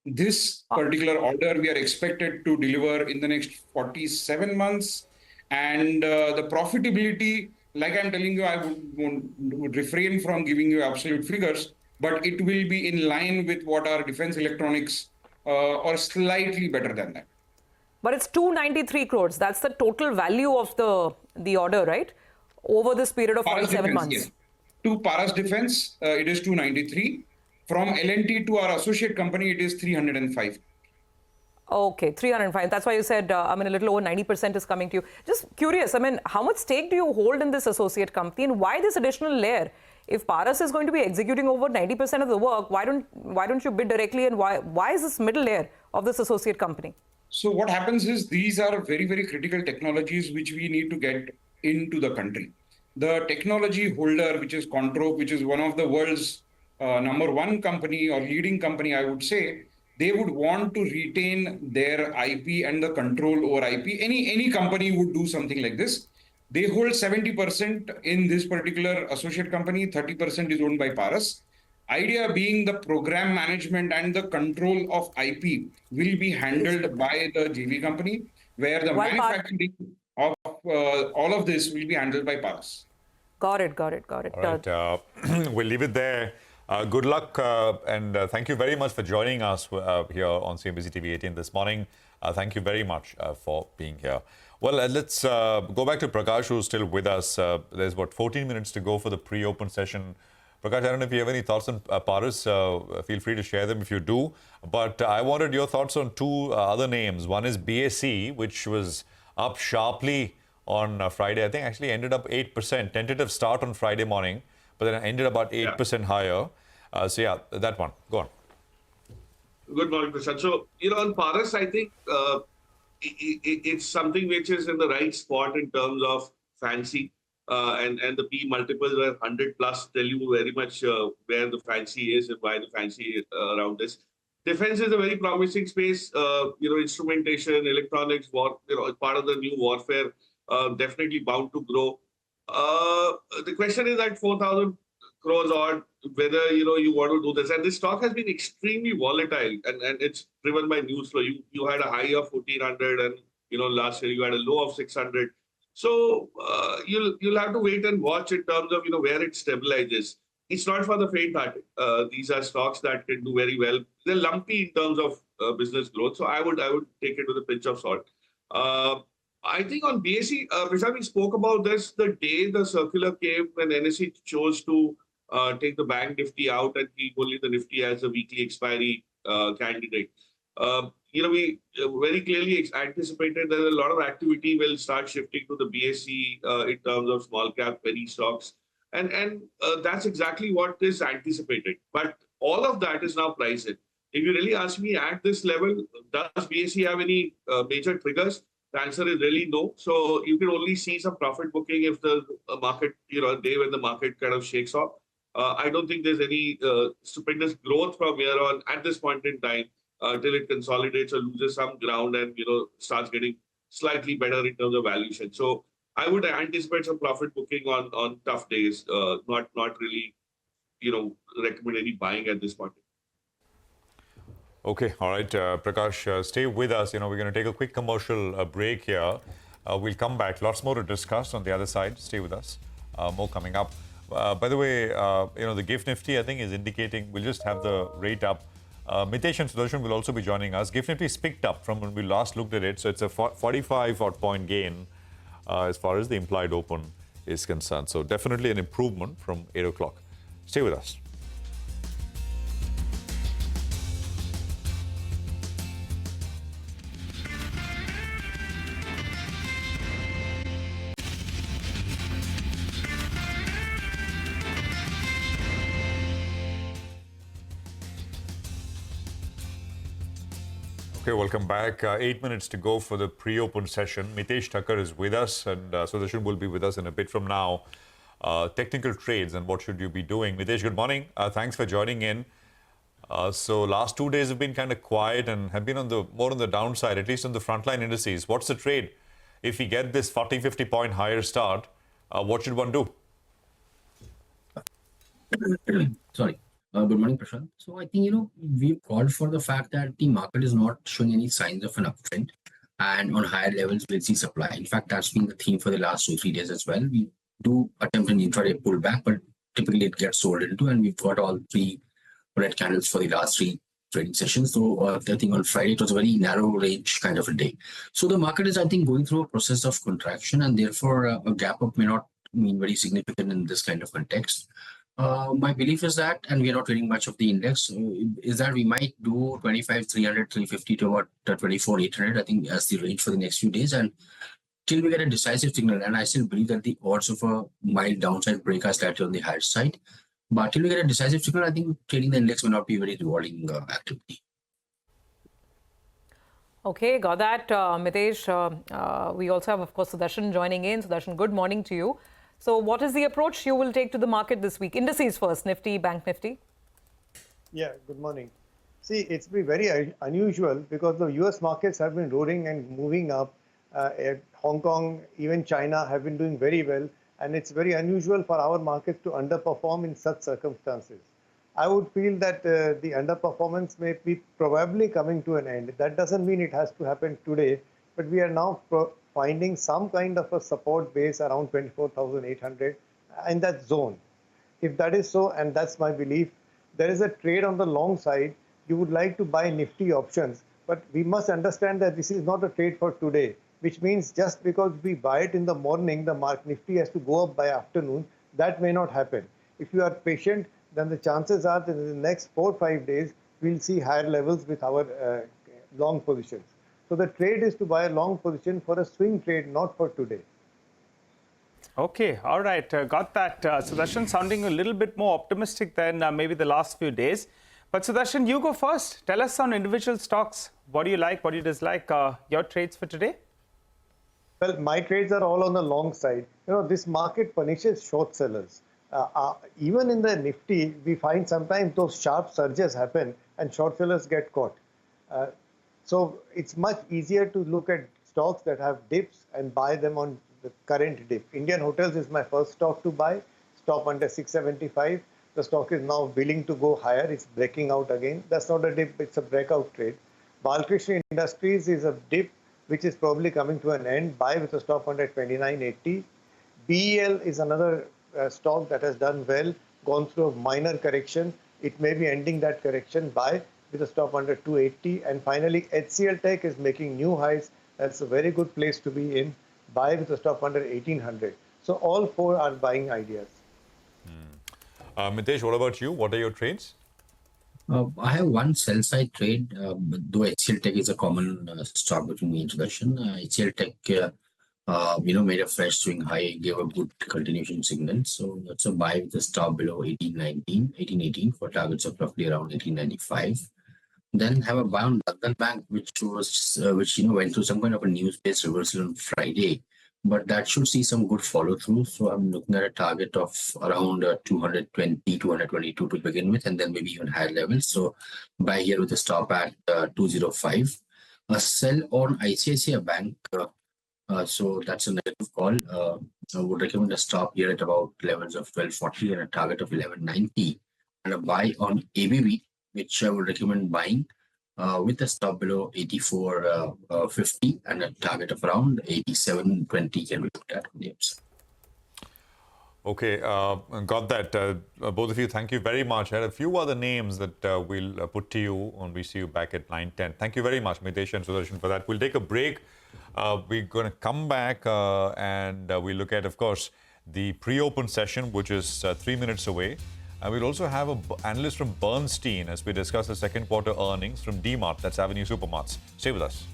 This particular order we are expected to deliver in the next 47 months. And the profitability, like I'm telling you, I would refrain from giving you absolute figures. but it will be in line with what our defense electronics or slightly better than that. But it's 293 crores. That's the total value of the order, right? Over this period of 47 months. Yes. To Paras Defense, it is 293. From L&T to our associate company, it is 305. Okay, 305. That's why you said, a little over 90% is coming to you. Just curious, how much stake do you hold in this associate company, and why this additional layer? If Paras is going to be executing over 90% of the work, why don't you bid directly, and why is this middle layer of this associate company? So what happens is these are very, very critical technologies which we need to get into the country. The technology holder, which is Control, which is one of the world's #1 company or leading company, I would say, they would want to retain their IP and the control over IP. Any company would do something like this. They hold 70% in this particular associate company, 30% is owned by Paras. Idea being the program management and the control of IP will be handled by the JV company, where the manufacturing of all of this will be handled by Paras. Got it. All right, we'll leave it there. Good luck and thank you very much for joining us here on CNBC TV18 this morning. Thank you very much for being here. Well, let's go back to Prakash, who's still with us. There's 14 minutes to go for the pre-open session. Prakash, I don't know if you have any thoughts on Paras. Feel free to share them if you do. But I wanted your thoughts on two other names. One is BSE, which was up sharply on Friday. I think actually ended up 8%. Tentative start on Friday morning, but then ended about 8% higher. So yeah, that one. Go on. Good morning, Prashant. So, on Paras, I think it's something which is in the right spot in terms of fancy. And the P multiples were 100 plus, tell you very much where the fancy is and why the fancy around this. Defense is a very promising space. Instrumentation, electronics, part of the new warfare, definitely bound to grow. The question is at 4,000 crores odd, whether you want to do this. And this stock has been extremely volatile, and it's driven by news flow. You had a high of 1,400, and last year you had a low of 600. So you'll have to wait and watch in terms of where it stabilizes. It's not for the faint-hearted. These are stocks that can do very well. They're lumpy in terms of business growth, so I would take it with a pinch of salt. I think on BSE, Prashant, we spoke about this the day the circular came when NSE chose to take the bank Nifty out and keep only the Nifty as a weekly expiry candidate. We very clearly anticipated that a lot of activity will start shifting to the BSE in terms of small cap penny stocks. And that's exactly what is anticipated. But all of that is now priced in. If you really ask me at this level, does BSE have any major triggers? The answer is really no. So you can only see some profit booking if the market, day when the market kind of shakes off. I don't think there's any stupendous growth from here on at this point in time. Till it consolidates or loses some ground and starts getting slightly better in terms of valuation. So I would anticipate some profit booking on tough days. Not really, recommend any buying at this point. Okay, all right, Prakash, stay with us. We're going to take a quick commercial break here. We'll come back. Lots more to discuss on the other side. Stay with us. More coming up. By the way, the GIFT Nifty, I think, is indicating we'll just have the rate up. Mitesh and Sudarshan will also be joining us. GIFT Nifty is picked up from when we last looked at it. So it's a 45-odd point gain as far as the implied open is concerned. So definitely an improvement from 8 o'clock. Stay with us. Okay, welcome back. 8 minutes to go for the pre-open session. Mitesh Thakkar is with us, and Sudarshan will be with us in a bit from now. Technical trades and what should you be doing? Mitesh, good morning. Thanks for joining in. So last 2 days have been kind of quiet and have been more on the downside, at least on the frontline indices. What's the trade? If we get this 40-50 point higher start, what should one do? Sorry. Good morning, Prashant. So I think, we've called for the fact that the market is not showing any signs of an uptrend, and on higher levels, we'll see supply. In fact, that's been the theme for the last 2-3 days as well. We do attempt an intraday pullback, but typically it gets sold into, and we've got all three red candles for the last three trading sessions. So I think on Friday it was a very narrow range kind of a day. So the market is, I think, going through a process of contraction, and therefore a gap up may not mean very significant in this kind of context. My belief is that, and we are not trading much of the index, is that we might do 25,300, 350 to about 24,800, I think, as the range for the next few days. And till we get a decisive signal, and I still believe that the odds of a mild downside break are slightly on the higher side. But till we get a decisive signal, I think trading the index will not be very rewarding activity. Okay, got that, Mitesh. We also have, of course, Sudarshan joining in. Sudarshan, good morning to you. So what is the approach you will take to the market this week? Indices first, Nifty, Bank Nifty. Yeah, good morning. See, it's been very unusual because the US markets have been roaring and moving up. Hong Kong, even China have been doing very well. And it's very unusual for our markets to underperform in such circumstances. I would feel that the underperformance may be probably coming to an end. That doesn't mean it has to happen today, but we are now finding some kind of a support base around 24,800 in that zone. If that is so, and that's my belief, there is a trade on the long side. You would like to buy Nifty options, but we must understand that this is not a trade for today, which means just because we buy it in the morning, the Nifty has to go up by afternoon. That may not happen. If you are patient, then the chances are that in the next 4 or 5 days, we'll see higher levels with our long positions. So the trade is to buy a long position for a swing trade, not for today. Okay, all right, got that. Sudarshan sounding a little bit more optimistic than maybe the last few days. But Sudarshan, you go first. Tell us on individual stocks. What do you like? What do you dislike? Your trades for today? Well, my trades are all on the long side. You know, this market punishes short sellers. Even in the Nifty, we find sometimes those sharp surges happen and short sellers get caught. So it's much easier to look at stocks that have dips and buy them on the current dip. Indian Hotels is my first stock to buy, stop under 675. The stock is now willing to go higher. It's breaking out again. That's not a dip, it's a breakout trade. Balkrishna Industries is a dip which is probably coming to an end. Buy with a stop under 29.80. BEL is another stock that has done well, gone through a minor correction. It may be ending that correction. Buy with a stop under 280. And finally, HCL Tech is making new highs. That's a very good place to be in. Buy with a stop under 1800. So all four are buying ideas. Mitesh, what about you? What are your trades? I have one sell side trade, though HCL Tech is a common stock between the introduction. HCL Tech, made a fresh swing high, gave a good continuation signal. So that's a buy with a stop below 1818 for targets of roughly around 1895. Then have a buy on Bandhan Bank, which went through some kind of a news-based reversal on Friday. But that should see some good follow through. So I'm looking at a target of around 220, 222 to begin with, and then maybe even higher levels. So buy here with a stop at 205. A sell on ICICI Bank. So that's a negative call. I would recommend a stop here at about levels of 1240 and a target of 1190. And a buy on ABB, which I would recommend buying with a stop below 84.50 and a target of around 87.20 can be looked at on the upside. Okay, got that. Both of you, thank you very much. I had a few other names that we'll put to you when we see you back at 9:10. Thank you very much, Mitesh and Sudarshan, for that. We'll take a break. We're going to come back and we'll look at, of course, the pre-open session, which is 3 minutes away. And we'll also have an analyst from Bernstein as we discuss the second quarter earnings from Dmart, that's Avenue Supermarts. Stay with us.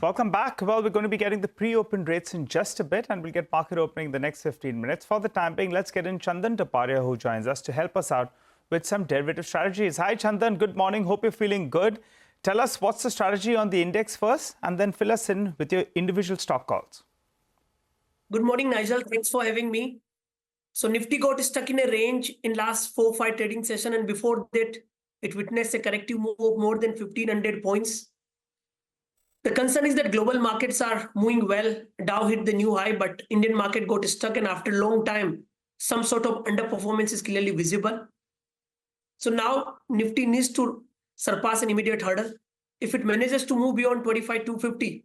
Welcome back. Well, we're going to be getting the pre-open rates in just a bit, and we'll get market opening in the next 15 minutes. For the time being, let's get in Chandan Taparia, who joins us to help us out with some derivative strategies. Hi, Chandan. Good morning. Hope you're feeling good. Tell us what's the strategy on the index first, and then fill us in with your individual stock calls. Good morning, Nigel. Thanks for having me. So Nifty got stuck in a range in last 4-5 trading session, and before that, it witnessed a corrective move of more than 1,500 points. The concern is that global markets are moving well. Dow hit the new high, but Indian market got stuck, and after a long time, some sort of underperformance is clearly visible. So now Nifty needs to surpass an immediate hurdle. If it manages to move beyond 25,250,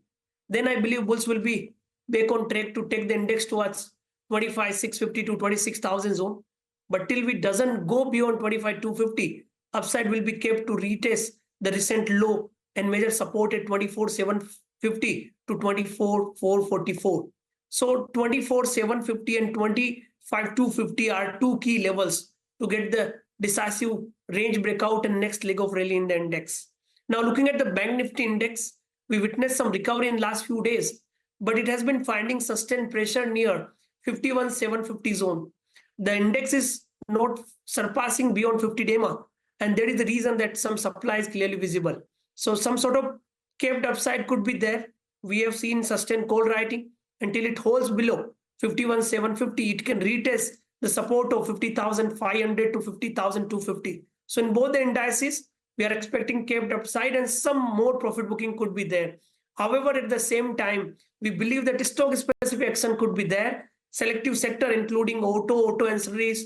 then I believe bulls will be back on track to take the index towards 25,650 to 26,000 zone. But till it doesn't go beyond 25,250, upside will be kept to retest the recent low and measure support at 24,750 to 24,444. So 24,750 and 25,250 are two key levels to get the decisive range breakout and next leg of rally in the index. Now looking at the Bank Nifty index, we witnessed some recovery in last few days, but it has been finding sustained pressure near 51,750 zone. The index is not surpassing beyond 50-day mark, and that is the reason that some supply is clearly visible. So some sort of kept upside could be there. We have seen sustained call writing until it holds below 51,750. It can retest the support of 50,500 to 50,250. So in both the indices, we are expecting kept upside and some more profit booking could be there. However, at the same time, we believe that stock specific action could be there. Selective sector including auto ancillaries,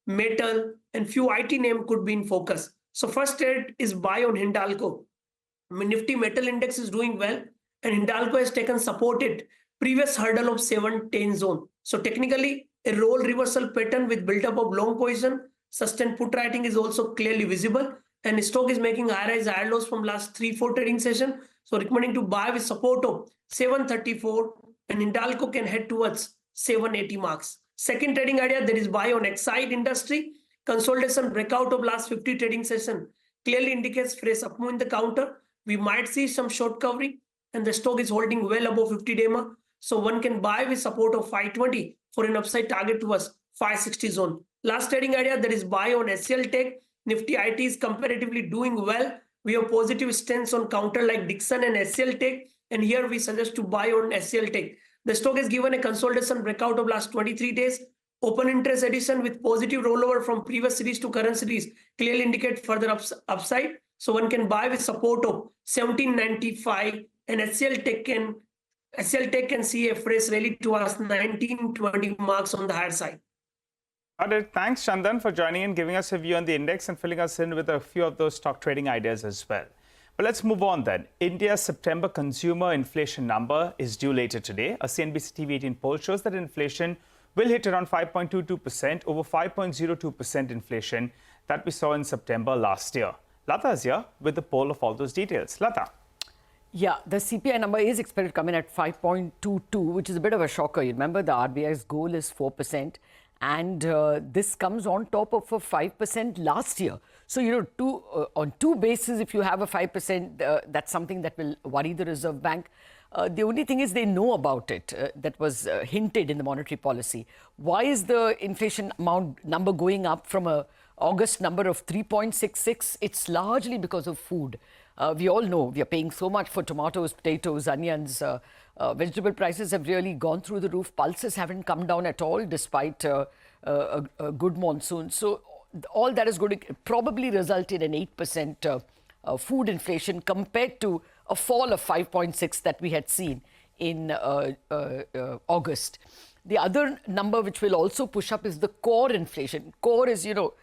metal, and few IT name could be in focus. So first trade is buy on Hindalco. Nifty metal index is doing well, and Hindalco has taken supported previous hurdle of 710 zone. So technically, a role reversal pattern with build-up of long position, sustained put writing is also clearly visible, and stock is making high rise, high lows from last 3-4 trading session. So recommending to buy with support of 734, and Hindalco can head towards 780 marks. Second trading idea, that is buy on Exide Industry. Consolidation breakout of last 50 trading session clearly indicates fresh up move in the counter. We might see some short covering, and the stock is holding well above 50-day mark. So one can buy with support of 520 for an upside target towards 560 zone. Last trading idea, that is buy on SL Tech. Nifty IT is comparatively doing well. We have positive stance on counter like Dixon and SL Tech, and here we suggest to buy on SL Tech. The stock has given a consolidation breakout of last 23 days. Open interest addition with positive rollover from previous series to current series clearly indicate further upside. So one can buy with support of 1795, and SL Tech can see a fresh rally towards 1920 marks on the higher side. Got it. Thanks, Chandan, for joining in, giving us a view on the index and filling us in with a few of those stock trading ideas as well. But let's move on then. India's September consumer inflation number is due later today. A CNBC-TV18 poll shows that inflation will hit around 5.22% over 5.02% inflation that we saw in September last year. Lata is here with the poll of all those details. Lata. Yeah, the CPI number is expected to come in at 5.22, which is a bit of a shocker. You remember the RBI's goal is 4%. And this comes on top of a 5% last year. So, you know, on two bases, if you have a 5%, that's something that will worry the Reserve Bank. The only thing is they know about it. That was hinted in the monetary policy. Why is the inflation number going up from a August number of 3.66? It's largely because of food. We all know we are paying so much for tomatoes, potatoes, onions. Vegetable prices have really gone through the roof. Pulses haven't come down at all despite a good monsoon. So all that is going to probably result in an 8% food inflation compared to a fall of 5.6 that we had seen in August. The other number which will also push up is the core inflation. Core is, you know,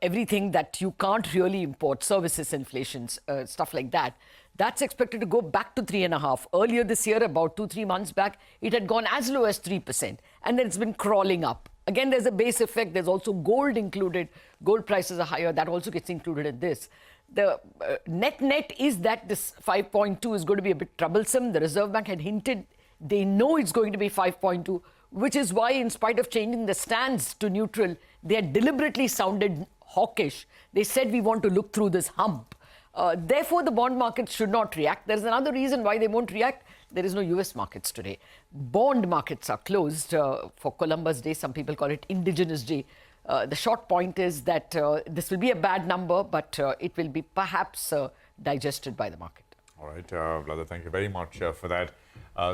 everything that you can't really import, services inflations, stuff like that. That's expected to go back to 3.5%. Earlier this year, about 2-3 months back, it had gone as low as 3%. And then it's been crawling up. Again, there's a base effect. There's also gold included. Gold prices are higher. That also gets included in this. The net is that this 5.2 is going to be a bit troublesome. The Reserve Bank had hinted they know it's going to be 5.2, which is why, in spite of changing the stance to neutral, they had deliberately sounded hawkish. They said we want to look through this hump. Therefore, the bond markets should not react. There's another reason why they won't react. There is no US markets today. Bond markets are closed for Columbus Day. Some people call it Indigenous Day. The short point is that this will be a bad number, but it will be perhaps digested by the market. All right, Vlada, thank you very much for that.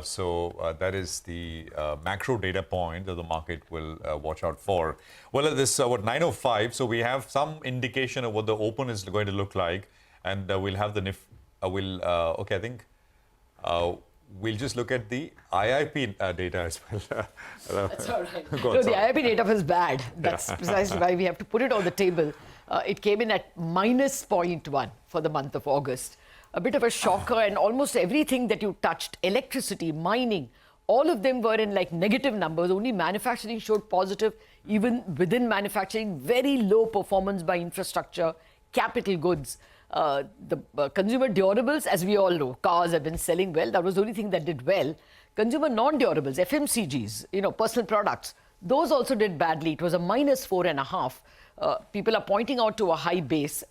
So that is the macro data point that the market will watch out for. Well, at this, 9:05, so we have some indication of what the open is going to look like. And we'll have the okay, I think we'll just look at the IIP data as well. That's all right. No, the IIP data was bad. That's precisely why we have to put it on the table. It came in at minus 0.1 for the month of August. A bit of a shocker, and almost everything that you touched, electricity, mining, all of them were in like negative numbers. Only manufacturing showed positive. Even within manufacturing, very low performance by infrastructure, capital goods. The consumer durables, as we all know, cars have been selling well. That was the only thing that did well. Consumer non-durables, FMCGs, personal products, those also did badly. It was a minus 4.5. People are pointing out to a high base.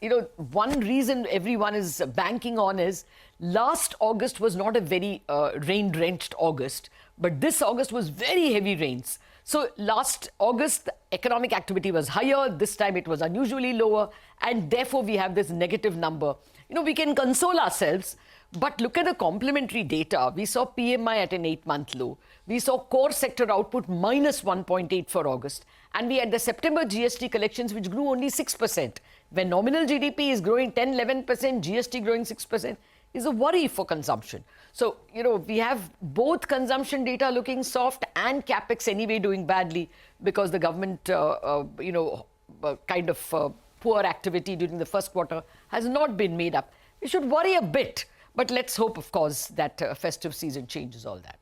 One reason everyone is banking on is last August was not a very rain-drenched August, but this August was very heavy rains. So last August, the economic activity was higher. This time it was unusually lower. And therefore, we have this negative number. We can console ourselves, but look at the complementary data. We saw PMI at an 8-month low. We saw core sector output minus 1.8 for August. And we had the September GST collections, which grew only 6%. When nominal GDP is growing 10-11%, GST growing 6%, is a worry for consumption. So, we have both consumption data looking soft and capex anyway doing badly because the government, kind of poor activity during the first quarter has not been made up. We should worry a bit, but let's hope, of course, that festive season changes all that.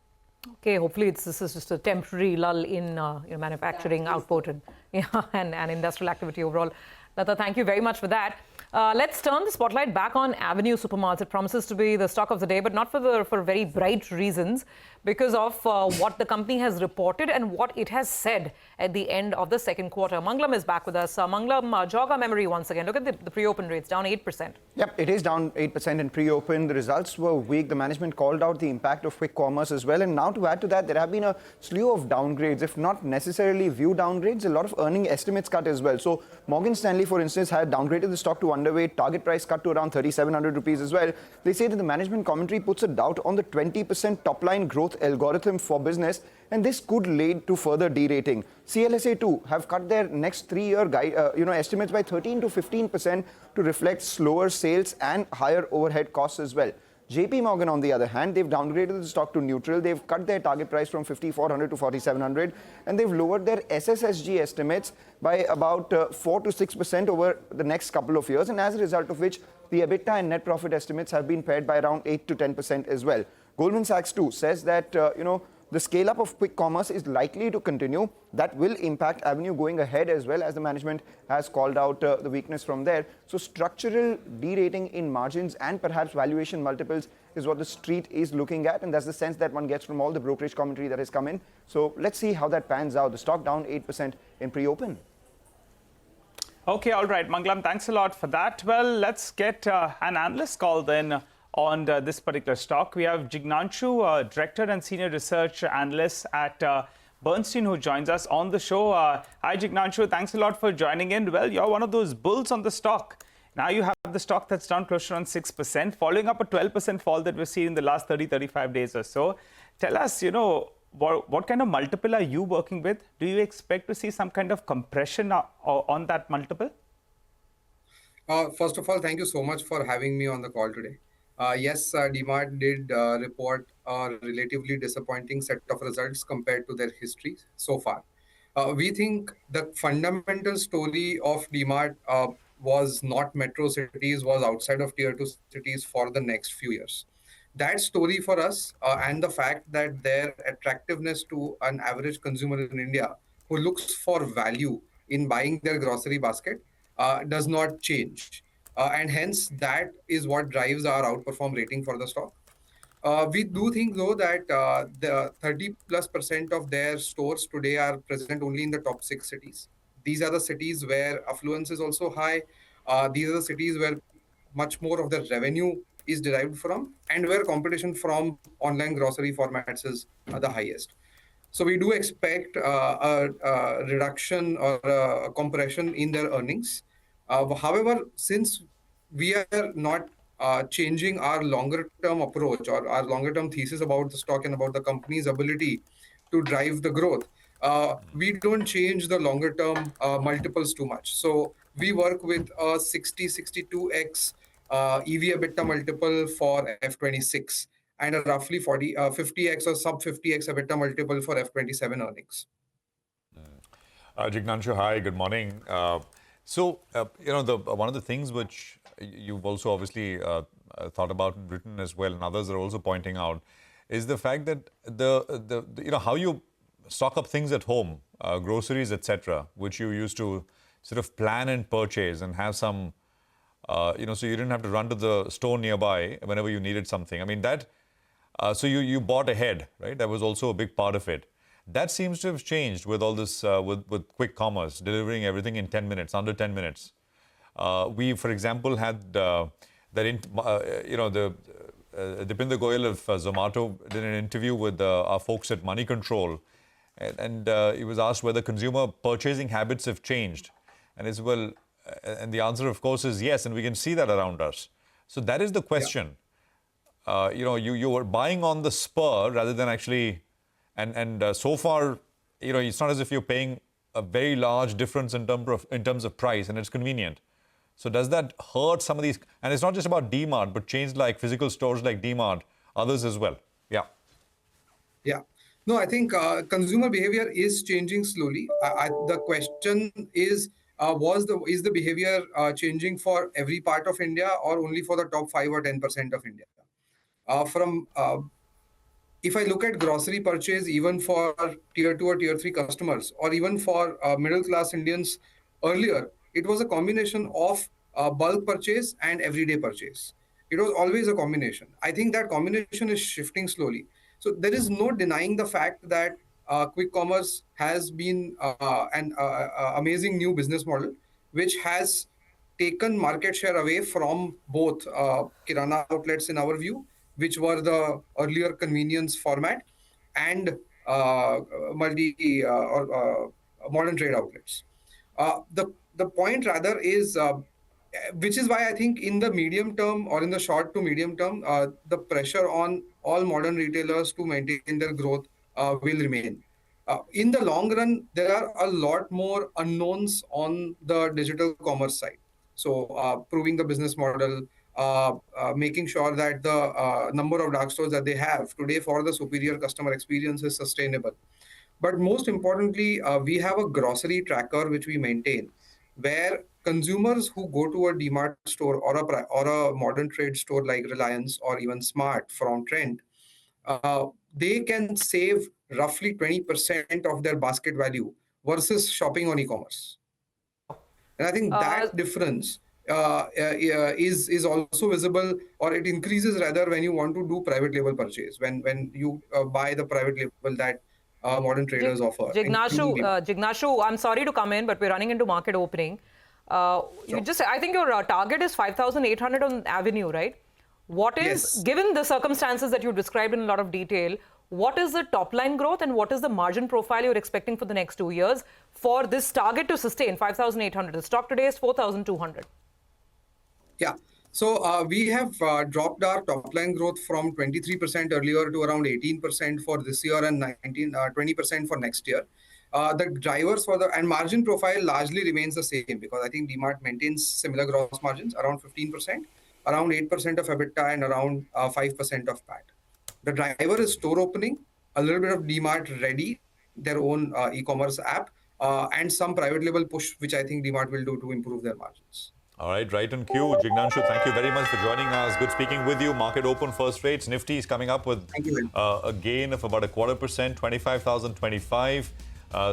Okay, hopefully this is just a temporary lull in manufacturing output and industrial activity overall. Lata, thank you very much for that. Let's turn the spotlight back on Avenue Supermarts. It promises to be the stock of the day, but not for very bright reasons, because of what the company has reported and what it has said at the end of the second quarter. Manglam is back with us. Manglam, jog our memory once again. Look at the pre-open rates, down 8%. Yep, it is down 8% in pre-open. The results were weak. The management called out the impact of quick commerce as well. And now to add to that, there have been a slew of downgrades, if not necessarily view downgrades, a lot of earning estimates cut as well. So Morgan Stanley, for instance, had downgraded the stock to underweight, target price cut to around 3,700 rupees as well. They say that the management commentary puts a doubt on the 20% top-line growth algorithm for business, and this could lead to further derating. CLSA too have cut their next 3-year estimates by 13 to 15% to reflect slower sales and higher overhead costs as well. JP Morgan, on the other hand, they've downgraded the stock to neutral. They've cut their target price from 5,400 to 4,700, and they've lowered their SSSG estimates by about 4 to 6% over the next couple of years, and as a result of which, the EBITDA and net profit estimates have been pared by around 8 to 10% as well. Goldman Sachs too says that the scale-up of quick commerce is likely to continue. That will impact Avenue going ahead, as well as the management has called out the weakness from there. So structural derating in margins and perhaps valuation multiples is what the street is looking at, and that's the sense that one gets from all the brokerage commentary that has come in. So let's see how that pans out. The stock down 8% in pre-open. Okay, all right, Manglam, thanks a lot for that. Well, let's get an analyst call then on this particular stock. We have Jignanshu, Director and Senior Research Analyst at Bernstein, who joins us on the show. Hi, Jignanshu. Thanks a lot for joining in. Well, you're one of those bulls on the stock. Now you have the stock that's down close to around 6%, following up a 12% fall that we've seen in the last 35 days or so. Tell us, what kind of multiple are you working with? Do you expect to see some kind of compression on that multiple? First of all, thank you so much for having me on the call today. Yes, Dmart did report a relatively disappointing set of results compared to their history so far. We think the fundamental story of Dmart was not metro cities, was outside of tier 2 cities for the next few years. That story for us and the fact that their attractiveness to an average consumer in India who looks for value in buying their grocery basket does not change. And hence, that is what drives our outperform rating for the stock. We do think, though, that the 30+% of their stores today are present only in the top 6 cities. These are the cities where affluence is also high. These are the cities where much more of the revenue is derived from, and where competition from online grocery formats is the highest. So we do expect a reduction or a compression in their earnings. However, since we are not changing our longer-term approach or our longer-term thesis about the stock and about the company's ability to drive the growth, we don't change the longer-term multiples too much. So we work with a 60-62x EV EBITDA multiple for F26 and a roughly 50x or sub 50x EBITDA multiple for F27 earnings. Jignanshu, hi, good morning. So, one of the things which you've also obviously thought about and written as well, and others are also pointing out, is the fact that how you stock up things at home, groceries, etc., which you used to sort of plan and purchase and have some, so you didn't have to run to the store nearby whenever you needed something. I mean, that, so you bought ahead, right? That was also a big part of it. That seems to have changed with all this, with quick commerce, delivering everything in 10 minutes, under 10 minutes. We, for example, had Dipinder Goyal of Zomato did an interview with our folks at Money Control, and he was asked whether consumer purchasing habits have changed. And and the answer, of course, is yes, and we can see that around us. So that is the question. Yeah. You were buying on the spur rather than actually, and so far, it's not as if you're paying a very large difference in terms of price, and it's convenient. So does that hurt some of these? And it's not just about Dmart, but chains like physical stores like Dmart, others as well. Yeah. Yeah. No, I think consumer behavior is changing slowly. The question is, is the behavior changing for every part of India or only for the top 5 or 10% of India? If I look at grocery purchase, even for tier 2 or tier 3 customers, or even for middle class Indians earlier, it was a combination of bulk purchase and everyday purchase. It was always a combination. I think that combination is shifting slowly. So there is no denying the fact that quick commerce has been an amazing new business model, which has taken market share away from both Kirana outlets in our view, which were the earlier convenience format, and modern trade outlets. The point rather is, which is why I think in the medium term or in the short to medium term, the pressure on all modern retailers to maintain their growth will remain. In the long run, there are a lot more unknowns on the digital commerce side. So proving the business model, making sure that the number of dark stores that they have today for the superior customer experience is sustainable. But most importantly, we have a grocery tracker which we maintain, where consumers who go to a Dmart store or a modern trade store like Reliance or even Smart from Trent, they can save roughly 20% of their basket value versus shopping on e-commerce. And I think that difference is also visible, or it increases rather, when you want to do private label purchase, when you buy the private label that modern traders offer. Jignashu, I'm sorry to come in, but we're running into market opening. Sure. I think your target is 5,800 on Avenue, right? What is, yes, given the circumstances that you described in a lot of detail, what is the top line growth and what is the margin profile you're expecting for the next 2 years for this target to sustain 5,800? The stock today is 4,200. Yeah. So we have dropped our top line growth from 23% earlier to around 18% for this year and 20% for next year. The drivers for and margin profile largely remains the same, because I think Dmart maintains similar gross margins, around 15%, around 8% of EBITDA and around 5% of PAT. The driver is store opening, a little bit of Dmart Ready, their own e-commerce app, and some private label push, which I think Dmart will do to improve their margins. All right, right on cue. Jignanshu, thank you very much for joining us. Good speaking with you. Market open first rates. Nifty is coming up with a gain of about 0.25%, 25,025.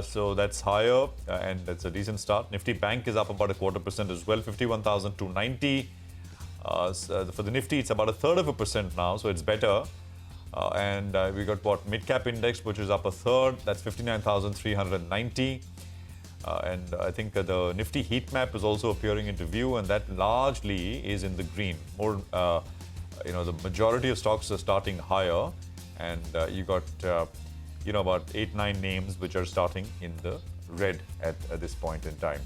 So that's higher, and that's a decent start. Nifty Bank is up about 0.25% as well, 51,290. For the Nifty, it's about 1/3% now, so it's better. And we got mid-cap index, which is up 1/3. That's 59,390. And I think the Nifty heat map is also appearing into view, and that largely is in the green. More, the majority of stocks are starting higher, and you got, about 8-9 names which are starting in the red at this point in time.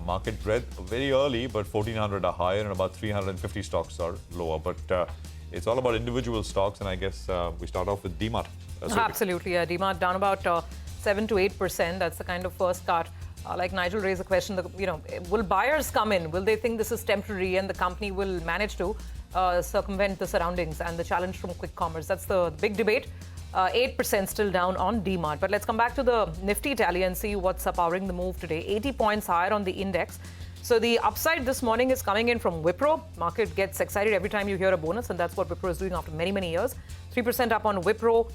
Market red very early, but 1,400 are higher, and about 350 stocks are lower. But it's all about individual stocks, and I guess we start off with Dmart. Absolutely, yeah. Dmart down about 7 to 8%. That's the kind of first start. Like Nigel raised a question, will buyers come in? Will they think this is temporary and the company will manage to circumvent the surroundings and the challenge from quick commerce? That's the big debate. 8% still down on Dmart. But let's come back to the Nifty tally and see what's powering the move today. 80 points higher on the index. So the upside this morning is coming in from Wipro. Market gets excited every time you hear a bonus, and that's what Wipro is doing after many, many years. 3% up on Wipro.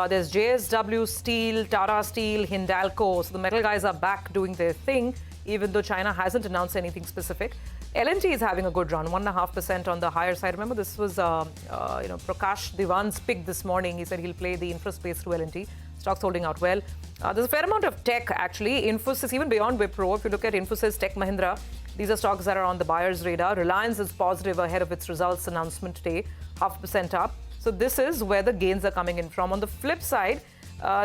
There's JSW Steel, Tata Steel, Hindalco. So the metal guys are back doing their thing, even though China hasn't announced anything specific. L&T is having a good run, 1.5% on the higher side. Remember, this was Prakash Diwan's pick this morning. He said he'll play the infra space through L&T. Stocks holding out well. There's a fair amount of tech, actually. Infosys, even beyond Wipro, if you look at Infosys, Tech Mahindra, these are stocks that are on the buyer's radar. Reliance is positive ahead of its results announcement today, 0.5% up. So this is where the gains are coming in from. On the flip side,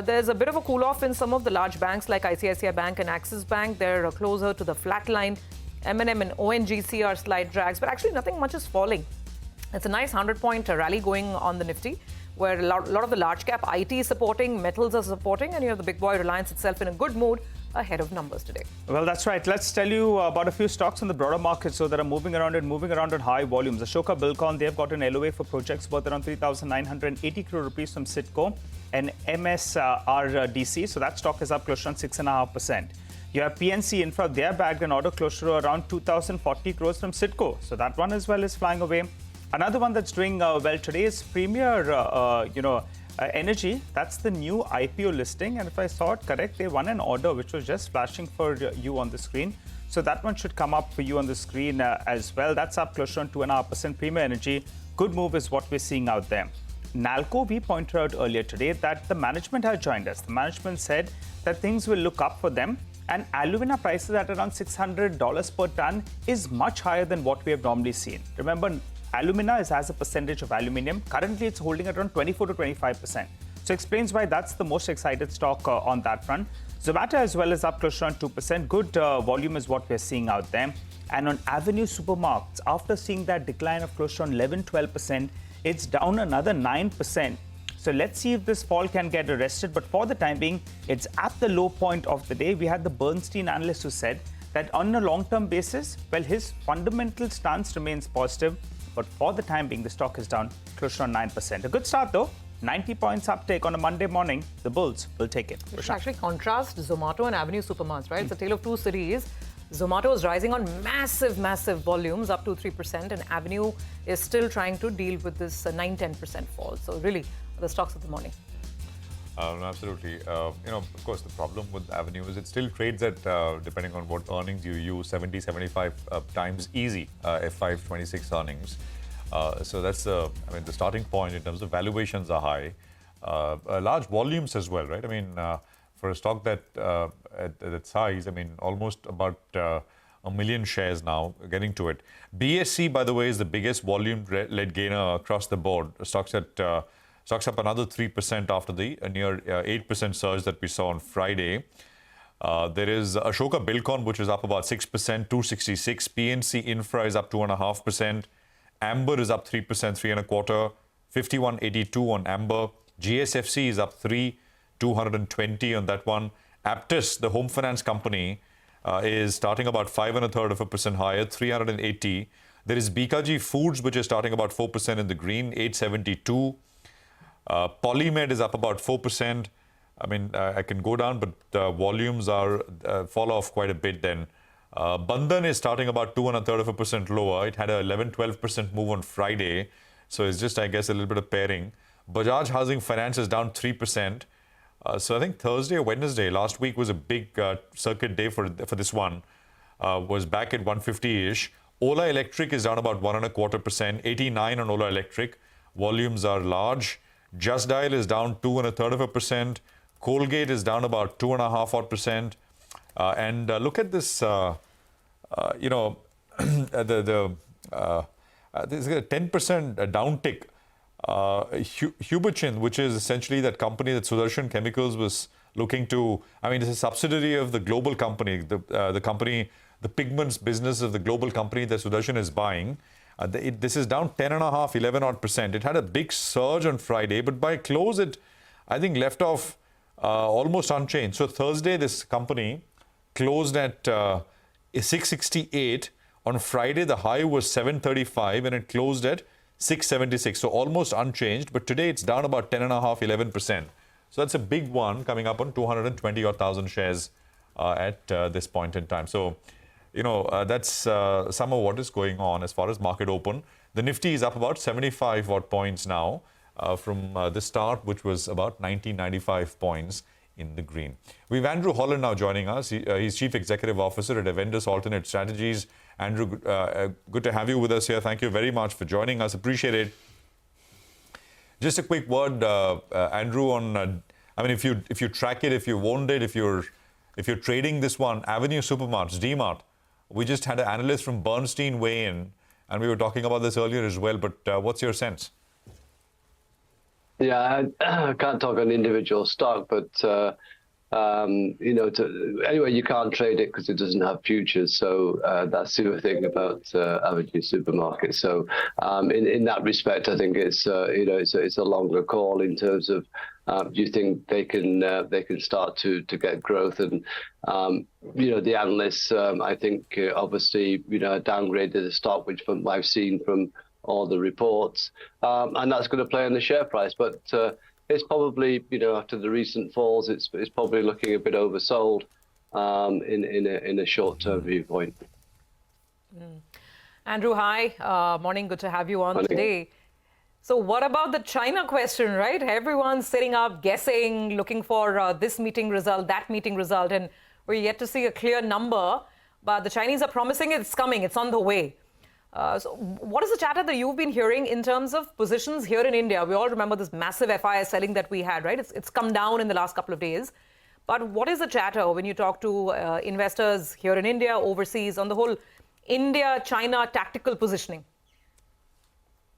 there's a bit of a cool-off in some of the large banks like ICICI Bank and Axis Bank. They're closer to the flat line. M&M and ONGC are slight drags, but actually nothing much is falling. It's a nice 100-point rally going on the Nifty, where a lot of the large cap IT is supporting, metals are supporting, and you have the big boy Reliance itself in a good mood ahead of numbers today. Well, that's right. Let's tell you about a few stocks in the broader market so that are moving around at high volumes. Ashoka Buildcon, they've got an LOA for projects worth around 3,980 crore rupees from Citco and MSRDC. So that stock is up close to 6.5%. You have PNC Infra, they're bagged an order close to around 2,040 crores from Citco. So that one as well is flying away. Another one that's doing well today is Premier Energy. That's the new IPO listing. And if I saw it correct, they won an order which was just flashing for you on the screen. So that one should come up for you on the screen as well. That's up close to 2.5%. Premier Energy, good move is what we're seeing out there. Nalco, we pointed out earlier today that the management has joined us. The management said that things will look up for them. And alumina prices at around $600 per ton is much higher than what we have normally seen. Remember, alumina is as a percentage of aluminium. Currently, it's holding at around 24 to 25%. So explains why that's the most excited stock on that front. Zomato as well is up close to around 2%. Good volume is what we're seeing out there. And on Avenue Supermarts, after seeing that decline of close to 11-12%, it's down another 9%. So let's see if this fall can get arrested. But for the time being, it's at the low point of the day. We had the Bernstein analyst who said that on a long-term basis, well, his fundamental stance remains positive. But for the time being, the stock is down close to 9%. A good start, though. 90 points uptake on a Monday morning. The bulls will take it. You should actually contrast Zomato and Avenue Supermarts, right? It's a tale of two cities. Zomato is rising on massive volumes, up to 3%, and Avenue is still trying to deal with this 9-10% fall. So really, the stocks of the morning. Absolutely. Of course, the problem with Avenue is it still trades at, depending on what earnings you use, 70-75 times easy F526 earnings. So that's the starting point in terms of valuations are high. Large volumes as well, right? For a stock that at that size, almost about a million shares now, getting to it. BSC, by the way, is the biggest volume-led gainer across the board. Stocks up another 3% after the near 8% surge that we saw on Friday. There is Ashoka Buildcon, which is up about 6%, 266. PNC Infra is up 2.5%. Amber is up 3%, 3.25%. 5182 on Amber. GSFC is up 3, 220 on that one. Aptus, the home finance company, is starting about 5.33% higher, 380. There is Bikaji Foods, which is starting about 4% in the green, 872. Polymed is up about 4%. I can go down, but volumes are fall off quite a bit then. Bandhan is starting about 2.33% lower. It had a 11-12% move on Friday. So it's just, I guess, a little bit of pairing. Bajaj Housing Finance is down 3%. So I think Thursday or Wednesday last week was a big circuit day for this one. Was back at 150-ish. Ola Electric is down about 1.25%. 89 on Ola Electric. Volumes are large. Just Dial is down 2.33%. Colgate is down about 2.5%. And look at this, there's a 10% downtick. Huberchin, which is essentially that company that Sudarshan Chemicals was looking to, it's a subsidiary of the global company, the company, the pigments business of the global company that Sudarshan is buying. This is down 10.5%, 11%. It had a big surge on Friday, but by close it, I think, left off almost unchanged. So Thursday, this company closed at 668. On Friday, the high was 735 and it closed at 676. So almost unchanged. But today, it's down about 10.5%, 11%. So that's a big one coming up on 220,000 shares at this point in time. So that's some of what is going on as far as market open. The Nifty is up about 75 odd points now from the start, which was about 1995 points in the green. We have Andrew Holland now joining us. He's Chief Executive Officer at Avendus Alternate Strategies. Andrew, good to have you with us here. Thank you very much for joining us. Appreciate it. Just a quick word, Andrew, on if you track it, if you've owned it, if you're trading this one, Avenue Supermarts, Dmart. We just had an analyst from Bernstein weigh in, and we were talking about this earlier as well. But what's your sense? Yeah, I can't talk on individual stock, but anyway, you can't trade it because it doesn't have futures. So that's the other thing about Avenue Supermarket. So in that respect, I think it's a longer call in terms of do you think they can start to get growth, and the analysts I think obviously downgraded the stock, which from what I've seen from all the reports, and that's going to play on the share price. But it's probably, after the recent falls, it's probably looking a bit oversold in a short-term viewpoint. Andrew, hi. Morning. Good to have you on today. So what about the China question, right? Everyone's sitting up, guessing, looking for this meeting result, that meeting result, and we're yet to see a clear number. But the Chinese are promising it's coming, it's on the way. So what is the chatter that you've been hearing in terms of positions here in India? We all remember this massive FIS selling that we had, right? It's come down in the last couple of days. But what is the chatter when you talk to investors here in India, overseas, on the whole India-China tactical positioning?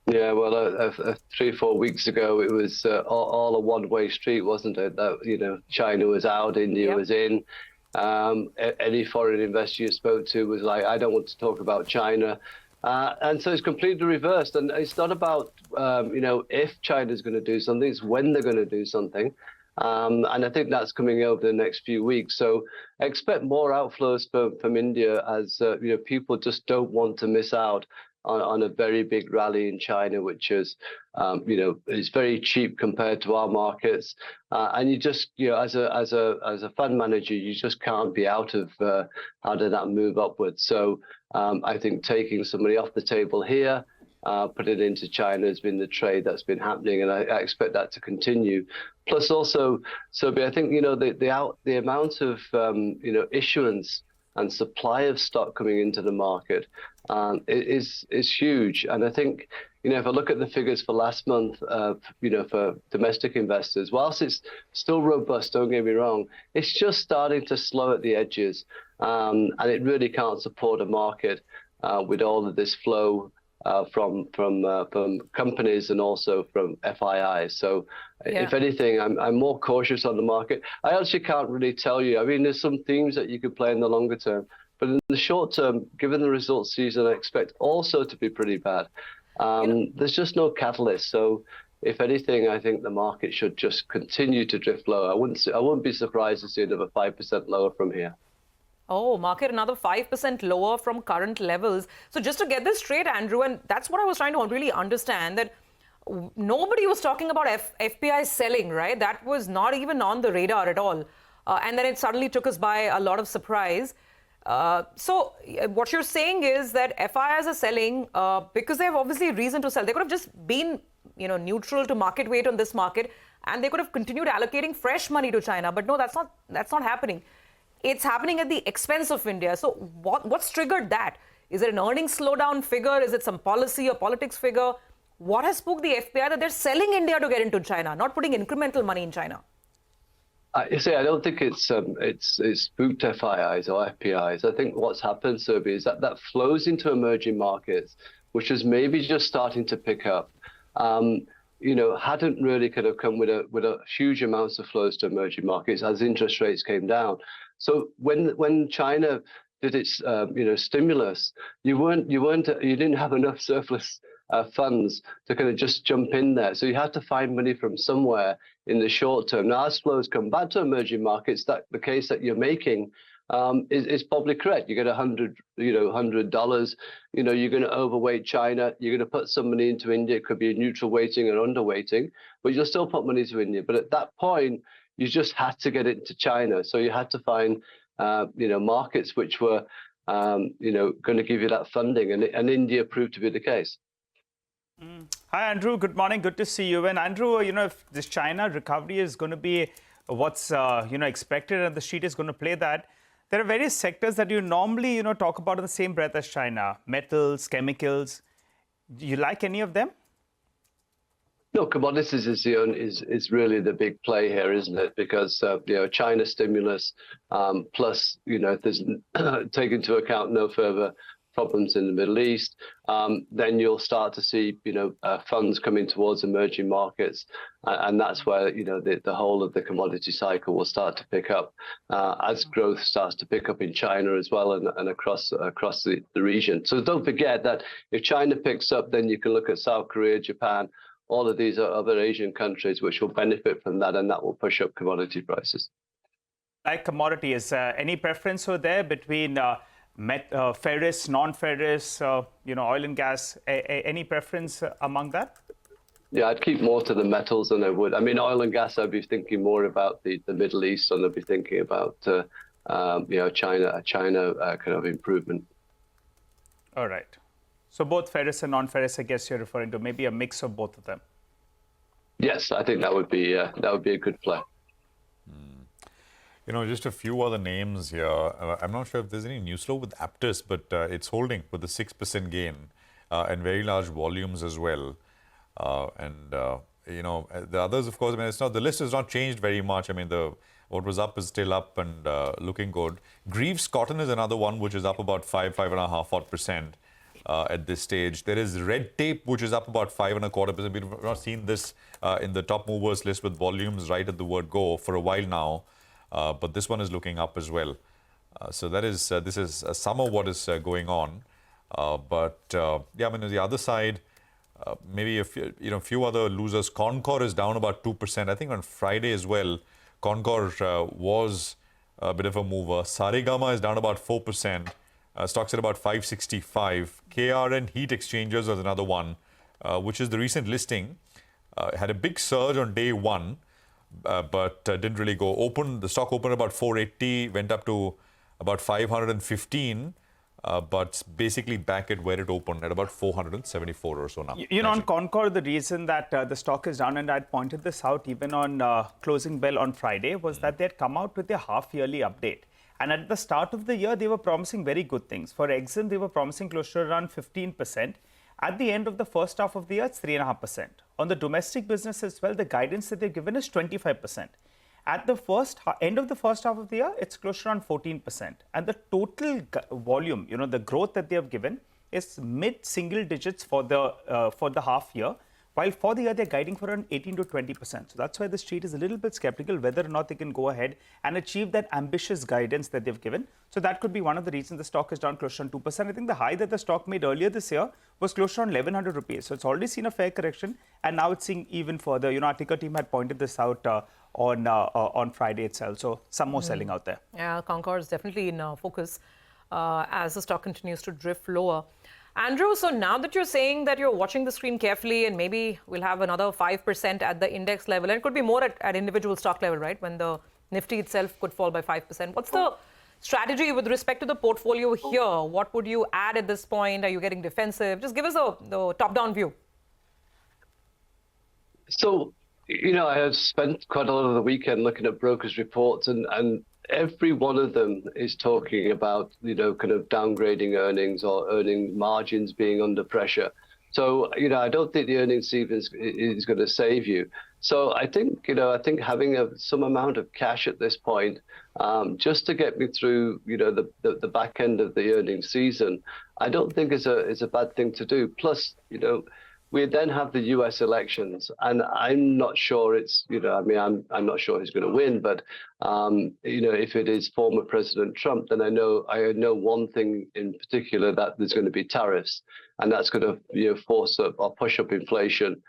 Yeah, well, 3 or 4 weeks ago, it was all a one-way street, wasn't it? That, China was out, India was in. Any foreign investor you spoke to was like, I don't want to talk about China. And so it's completely reversed. And it's not about, if China's going to do something, it's when they're going to do something. And I think that's coming over the next few weeks. So expect more outflows from India as, people just don't want to miss out on a very big rally in China, which is, is very cheap compared to our markets. And you just, as a fund manager, you just can't be out of that move upwards. So I think taking somebody off the table here, put it into China has been the trade that's been happening, and I expect that to continue. Plus, also, Sobi, I think the amount of issuance and supply of stock coming into the market is huge. And I think, if I look at the figures for last month, for domestic investors, whilst it's still robust, don't get me wrong, it's just starting to slow at the edges. And it really can't support a market with all of this flow from companies and also from FIIs. So if anything, I'm more cautious on the market. I actually can't really tell you. I mean, there's some themes that you could play in the longer term, but in the short term, given the results season, I expect also to be pretty bad. There's just no catalyst. So if anything, I think the market should just continue to drift lower. I wouldn't be surprised to see another 5% lower from here. Oh, market another 5% lower from current levels. So just to get this straight, Andrew, and that's what I was trying to really understand, that nobody was talking about FPI selling, right? That was not even on the radar at all. And then it suddenly took us by a lot of surprise. So what you're saying is that FIIs are selling because they have obviously reason to sell. They could have just been, neutral to market weight on this market, and they could have continued allocating fresh money to China. But no, that's not happening. It's happening at the expense of India. So what's triggered that? Is it an earnings slowdown figure? Is it some policy or politics figure? What has spooked the FPI that they're selling India to get into China, not putting incremental money in China? I don't think it's spooked FIIs or FPIs. I think what's happened, Sobi, is that flows into emerging markets, which is maybe just starting to pick up. Hadn't really kind of come with a huge amounts of flows to emerging markets as interest rates came down. So when China did its stimulus, you didn't have enough surplus funds to kind of just jump in there. So you had to find money from somewhere in the short term. Now, as flows come back to emerging markets, that the case that you're making is probably correct. You get $100, $100. You're going to overweight China. You're going to put some money into India. It could be a neutral weighting or underweighting, but you'll still put money to India. But at that point, you just had to get it into China. So you had to find, markets which were going to give you that funding. And India proved to be the case. Hi, Andrew. Good morning. Good to see you. And Andrew, if this China recovery is going to be what's expected and the street is going to play that, there are various sectors that you normally talk about in the same breath as China: metals, chemicals. Do you like any of them? No, commodities is really the big play here, isn't it? Because China stimulus plus if there's take into account no further problems in the Middle East, then you'll start to see funds coming towards emerging markets, and that's where the whole of the commodity cycle will start to pick up as growth starts to pick up in China as well and across the region. So don't forget that if China picks up, then you can look at South Korea, Japan, all of these other Asian countries which will benefit from that, and that will push up commodity prices. Like commodities, any preference over there between ferrous, non-ferrous, oil and gas? Any preference among that? Yeah, I'd keep more to the metals than I would. I mean, oil and gas, I'd be thinking more about the Middle East, and I'd be thinking about China kind of improvement. All right. So both ferrous and non-ferrous, I guess you're referring to maybe a mix of both of them. Yes, I think that would be a good play. Just a few other names here. I'm not sure if there's any news flow with Aptus, but it's holding with a 6% gain and very large volumes as well. The others, of course, I mean, it's not, the list has not changed very much. I mean, what was up is still up and looking good. Greaves Cotton is another one which is up about 5.5% at this stage. There is Red Tape, which is up about 5.25%. We've not seen this in the top movers list with volumes right at the word go for a while now. But this one is looking up as well. So that is this is some of what is going on. But I mean, on the other side, maybe a few other losers. Concor is down about 2%. I think on Friday as well, Concor was a bit of a mover. Saregama is down about 4%. Stocks at about 565. KRN Heat Exchangers was another one, which is the recent listing. Had a big surge on day one. But didn't really go open. The stock opened about 480, went up to about 515, but basically back at where it opened at about 474 or so now. On Concor, the reason that the stock is down, and I'd pointed this out even on closing bell on Friday, was that they had come out with a half-yearly update. And at the start of the year, they were promising very good things. For Exim, they were promising close to around 15%. At the end of the first half of the year, it's 3.5%. On the domestic business as well, the guidance that they've given is 25%. At the end of the first half of the year, it's close to around 14%. And the total volume, the growth that they have given is mid-single digits for the half year, while for the year, they're guiding for around 18 to 20%. So that's why the street is a little bit skeptical whether or not they can go ahead and achieve that ambitious guidance that they've given. So that could be one of the reasons the stock is down close to 2%. I think the high that the stock made earlier this year was close to around 1,100 rupees. So it's already seen a fair correction, and now it's seeing even further. Our ticker team had pointed this out on Friday itself. So some more selling out there. Yeah, Concor is definitely in focus as the stock continues to drift lower. Andrew, so now that you're saying that you're watching the screen carefully and maybe we'll have another 5% at the index level, and it could be more at individual stock level, right, when the Nifty itself could fall by 5%. What's the strategy with respect to the portfolio here? What would you add at this point? Are you getting defensive? Just give us the top-down view. So, I have spent quite a lot of the weekend looking at brokers' reports, and every one of them is talking about, kind of downgrading earnings or earning margins being under pressure. So, I don't think the earnings season is going to save you. So I think, having some amount of cash at this point, just to get me through, the back end of the earnings season, I don't think is a bad thing to do. Plus, we then have the U.S. elections, and I'm not sure I'm not sure who's going to win, but if it is former President Trump, then I know one thing in particular, that there's going to be tariffs, and that's going to force up or push up inflation,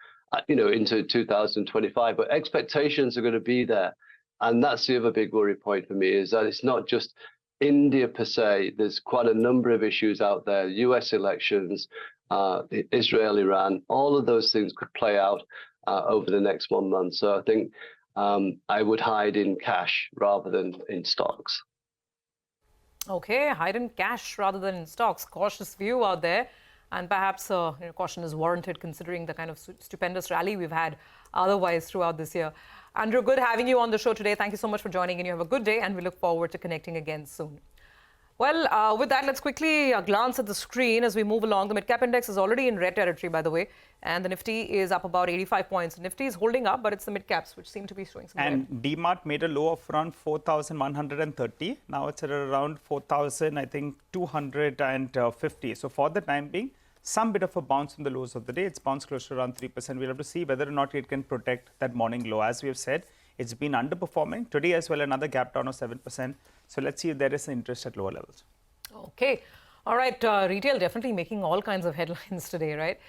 into 2025. But expectations are going to be there, and that's the other big worry point for me, is that it's not just India per se. There's quite a number of issues out there: U.S. elections, Israel, Iran, all of those things could play out over the next 1 month. So I think I would hide in cash rather than in stocks. Okay, hide in cash rather than in stocks. Cautious view out there. And perhaps caution is warranted considering the kind of stupendous rally we've had otherwise throughout this year. Andrew, good having you on the show today. Thank you so much for joining in. You have a good day and we look forward to connecting again soon. Well, with that, let's quickly glance at the screen as we move along. The mid-cap index is already in red territory, by the way, and the Nifty is up about 85 points. Nifty is holding up, but it's the mid-caps which seem to be showing some And Dmart made a low of around 4,130. Now it's at around 4,000, I think, 250. So for the time being, some bit of a bounce in the lows of the day. It's bounced close to around 3%. We'll have to see whether or not it can protect that morning low. As we have said, it's been underperforming. Today as well, another gap down of 7%. So let's see if there is an interest at lower levels. Okay. All right. Retail definitely making all kinds of headlines today, right?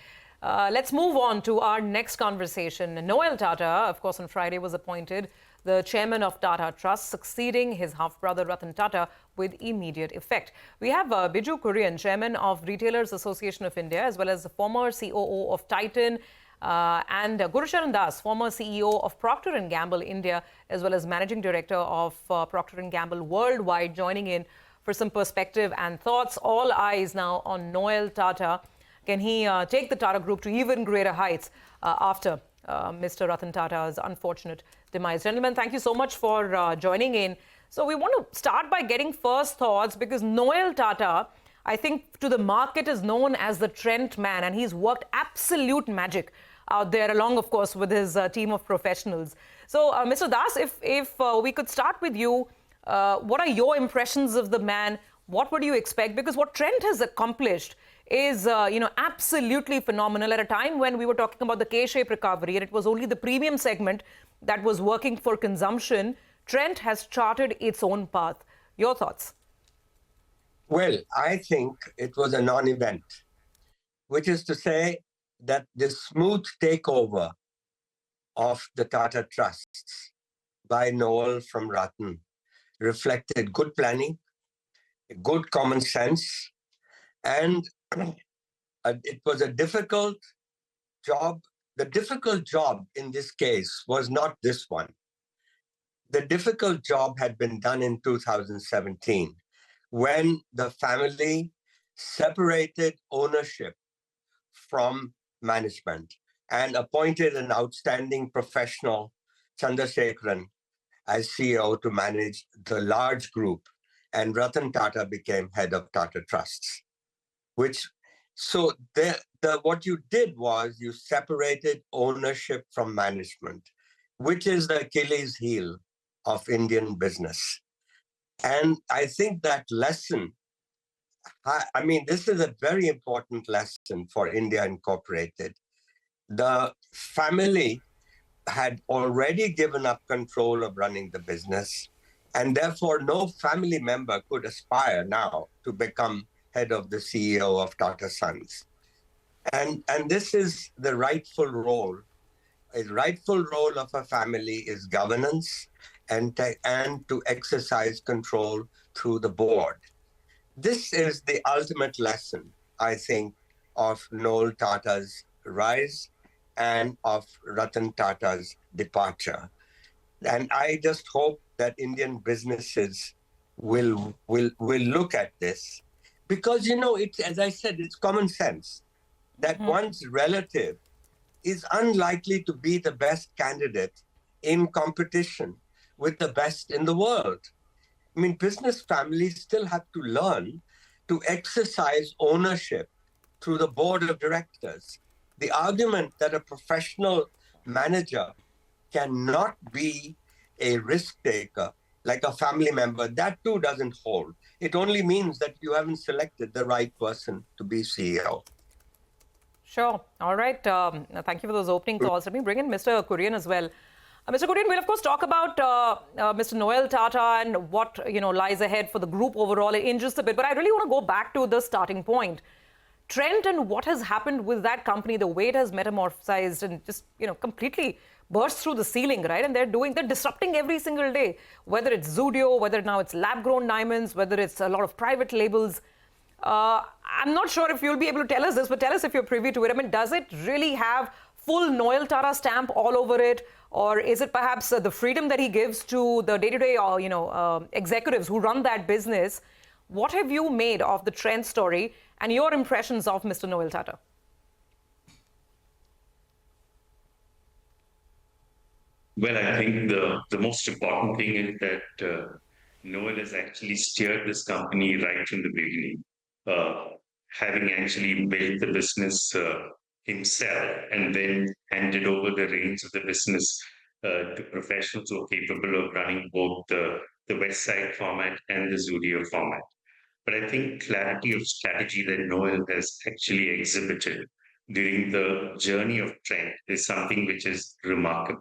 Let's move on to our next conversation. Noel Tata, of course, on Friday was appointed the chairman of Tata Trust, succeeding his half-brother Ratan Tata with immediate effect. We have Biju Kurian, chairman of Retailers Association of India, as well as the former COO of Titan, and Gurucharan Das, former CEO of Procter & Gamble India, as well as managing director of Procter & Gamble Worldwide, joining in for some perspective and thoughts. All eyes now on Noel Tata. Can he take the Tata Group to even greater heights after Mr. Ratan Tata's unfortunate demise? Gentlemen, thank you so much for joining in. So we want to start by getting first thoughts, because Noel Tata, I think to the market, is known as the Trent man, and he's worked absolute magic out there, along, of course, with his team of professionals. So, Mr. Das, if we could start with you, what are your impressions of the man? What would you expect? Because what Trent has accomplished is, absolutely phenomenal at a time when we were talking about the K-shaped recovery and it was only the premium segment that was working for consumption. Trent has charted its own path. Your thoughts? Well, I think it was a non-event, which is to say that the smooth takeover of the Tata Trusts by Noel from Ratan reflected good planning, good common sense, and it was a difficult job. The difficult job in this case was not this one. The difficult job had been done in 2017 when the family separated ownership from management and appointed an outstanding professional, Chandrasekaran, as CEO to manage the large group, and Ratan Tata became head of Tata Trusts. What you did was you separated ownership from management, which is the Achilles heel of Indian business. And I think that lesson, this is a very important lesson for India Incorporated. The family had already given up control of running the business, and therefore no family member could aspire now to become head of the CEO of Tata Sons. And this is the rightful role. A rightful role of a family is governance and to exercise control through the board. This is the ultimate lesson, I think, of Noel Tata's rise and of Ratan Tata's departure. And I just hope that Indian businesses will look at this, because, it's, as I said, it's common sense that one's relative is unlikely to be the best candidate in competition with the best in the world. Business families still have to learn to exercise ownership through the board of directors. The argument that a professional manager cannot be a risk taker like a family member, that too doesn't hold. It only means that you haven't selected the right person to be CEO. Sure. All right. Thank you for those opening thoughts. Let me bring in Mr. Kurian as well. Mr. Kurian, we'll of course talk about Mr. Noel Tata and what lies ahead for the group overall in just a bit. But I really want to go back to the starting point. Trent and what has happened with that company, the way it has metamorphosized and just completely burst through the ceiling, right? And they're disrupting every single day, whether it's Zudio, whether now it's lab-grown diamonds, whether it's a lot of private labels. I'm not sure if you'll be able to tell us this, but tell us if you're privy to it. Does it really have full Noel Tata stamp all over it? Or is it perhaps the freedom that he gives to the day-to-day executives who run that business? What have you made of the trend story and your impressions of Mr. Noel Tata? Well, I think the most important thing is that Noel has actually steered this company right from the beginning, having actually built the business himself and then handed over the reins of the business to professionals who are capable of running both the West Side format and the Zudio format. But I think clarity of strategy that Noel has actually exhibited during the journey of trend is something which is remarkable.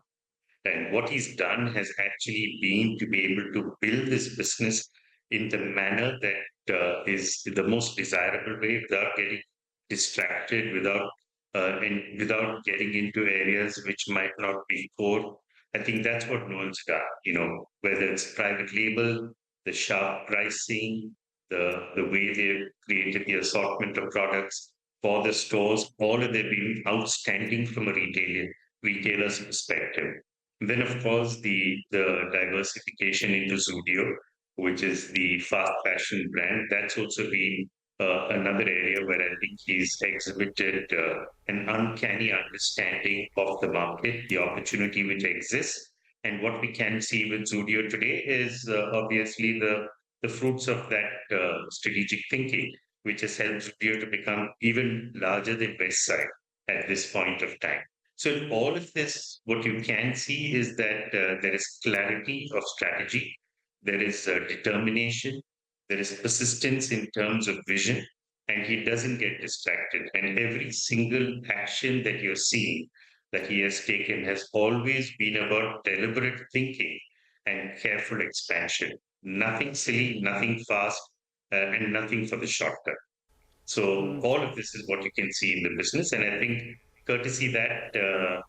And what he's done has actually been to be able to build this business in the manner that is the most desirable way, without getting distracted, without getting into areas which might not be core. I think that's what Noel's done. Whether it's private label, the sharp pricing, the way they've created the assortment of products for the stores, all of them being outstanding from a retailer's perspective. Then, of course, the diversification into Zudio, which is the fast fashion brand, that's also been another area where I think he's exhibited an uncanny understanding of the market, the opportunity which exists. And what we can see with Zudio today is obviously the fruits of that strategic thinking, which has helped Zudio to become even larger than West Side at this point of time. So in all of this, what you can see is that there is clarity of strategy, there is determination, there is persistence in terms of vision, and he doesn't get distracted. And every single action that you're seeing that he has taken has always been about deliberate thinking and careful expansion. Nothing silly, nothing fast, and nothing for the short term. So all of this is what you can see in the business. And I think courtesy that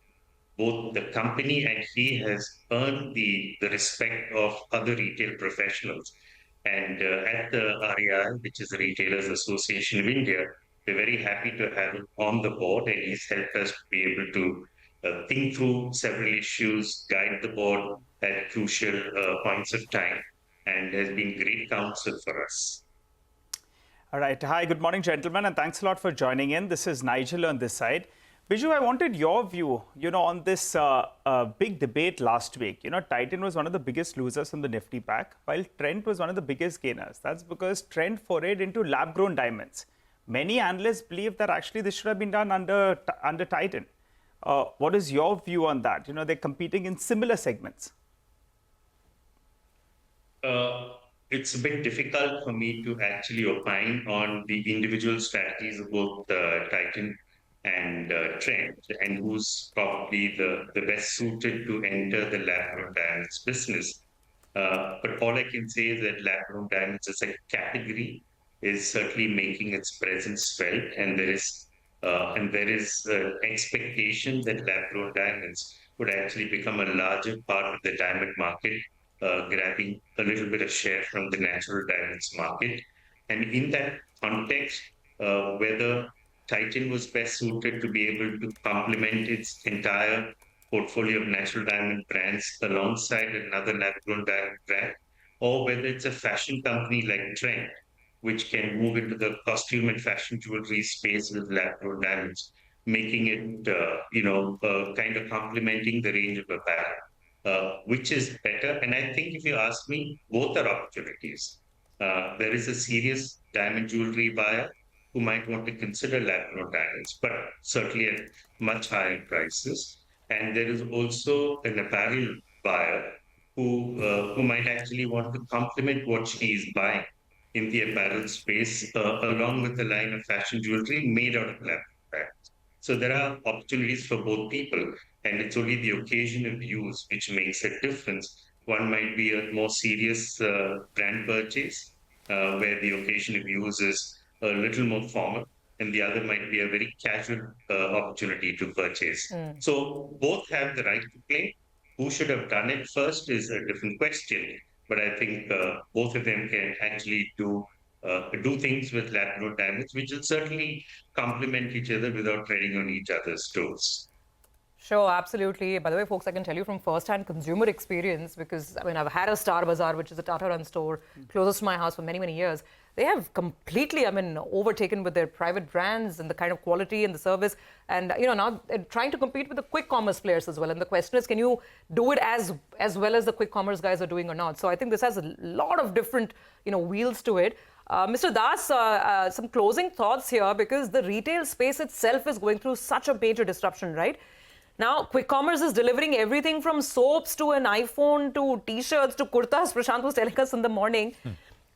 both the company and he has earned the respect of other retail professionals. And at the REI, which is the Retailers Association of India, we're very happy to have him on the board, and he's helped us to be able to think through several issues, guide the board at crucial points of time, and has been great counsel for us. All right. Hi, good morning, gentlemen, and thanks a lot for joining in. This is Nigel on this side. Biju, I wanted your view, on this big debate last week. Titan was one of the biggest losers from the Nifty pack, while Trent was one of the biggest gainers. That's because Trent forayed into lab-grown diamonds. Many analysts believe that actually this should have been done under Titan. What is your view on that? They're competing in similar segments. It's a bit difficult for me to actually opine on the individual strategies of both Titan and Trent, and who's probably the best suited to enter the lab-grown diamonds business. But all I can say is that lab-grown diamonds as a category is certainly making its presence felt, and there is expectation that lab-grown diamonds would actually become a larger part of the diamond market, grabbing a little bit of share from the natural diamonds market. And in that context, whether Titan was best suited to be able to complement its entire portfolio of natural diamond brands alongside another lab-grown diamond brand, or whether it's a fashion company like Trent, which can move into the costume and fashion jewelry space with lab-grown diamonds, making it, kind of complementing the range of apparel. Which is better? And I think if you ask me, both are opportunities. There is a serious diamond jewelry buyer who might want to consider lab-grown diamonds, but certainly at much higher prices. And there is also an apparel buyer who might actually want to complement what she is buying in the apparel space, along with the line of fashion jewelry made out of lab-grown diamonds. So there are opportunities for both people, and it's only the occasion of use which makes a difference. One might be a more serious brand purchase, where the occasion of use is a little more formal, and the other might be a very casual opportunity to purchase. So both have the right to play. Who should have done it first is a different question, but I think both of them can actually do things with lab-grown diamonds, which will certainly complement each other without treading on each other's toes. Sure, absolutely. By the way, folks, I can tell you from first-hand consumer experience, because I mean, I've had a Star Bazaar, which is a Tata-run store closest to my house for many, many years. They have completely, I mean, overtaken with their private brands and the kind of quality and the service. And, you know, now they're trying to compete with the quick commerce players as well. And the question is, can you do it as well as the quick commerce guys are doing or not? So I think this has a lot of different, you know, wheels to it. Mr. Das, some closing thoughts here, because the retail space itself is going through such a major disruption, right? Now, quick commerce is delivering everything from soaps to an iPhone to T-shirts to kurtas. Prashant was telling us in the morning.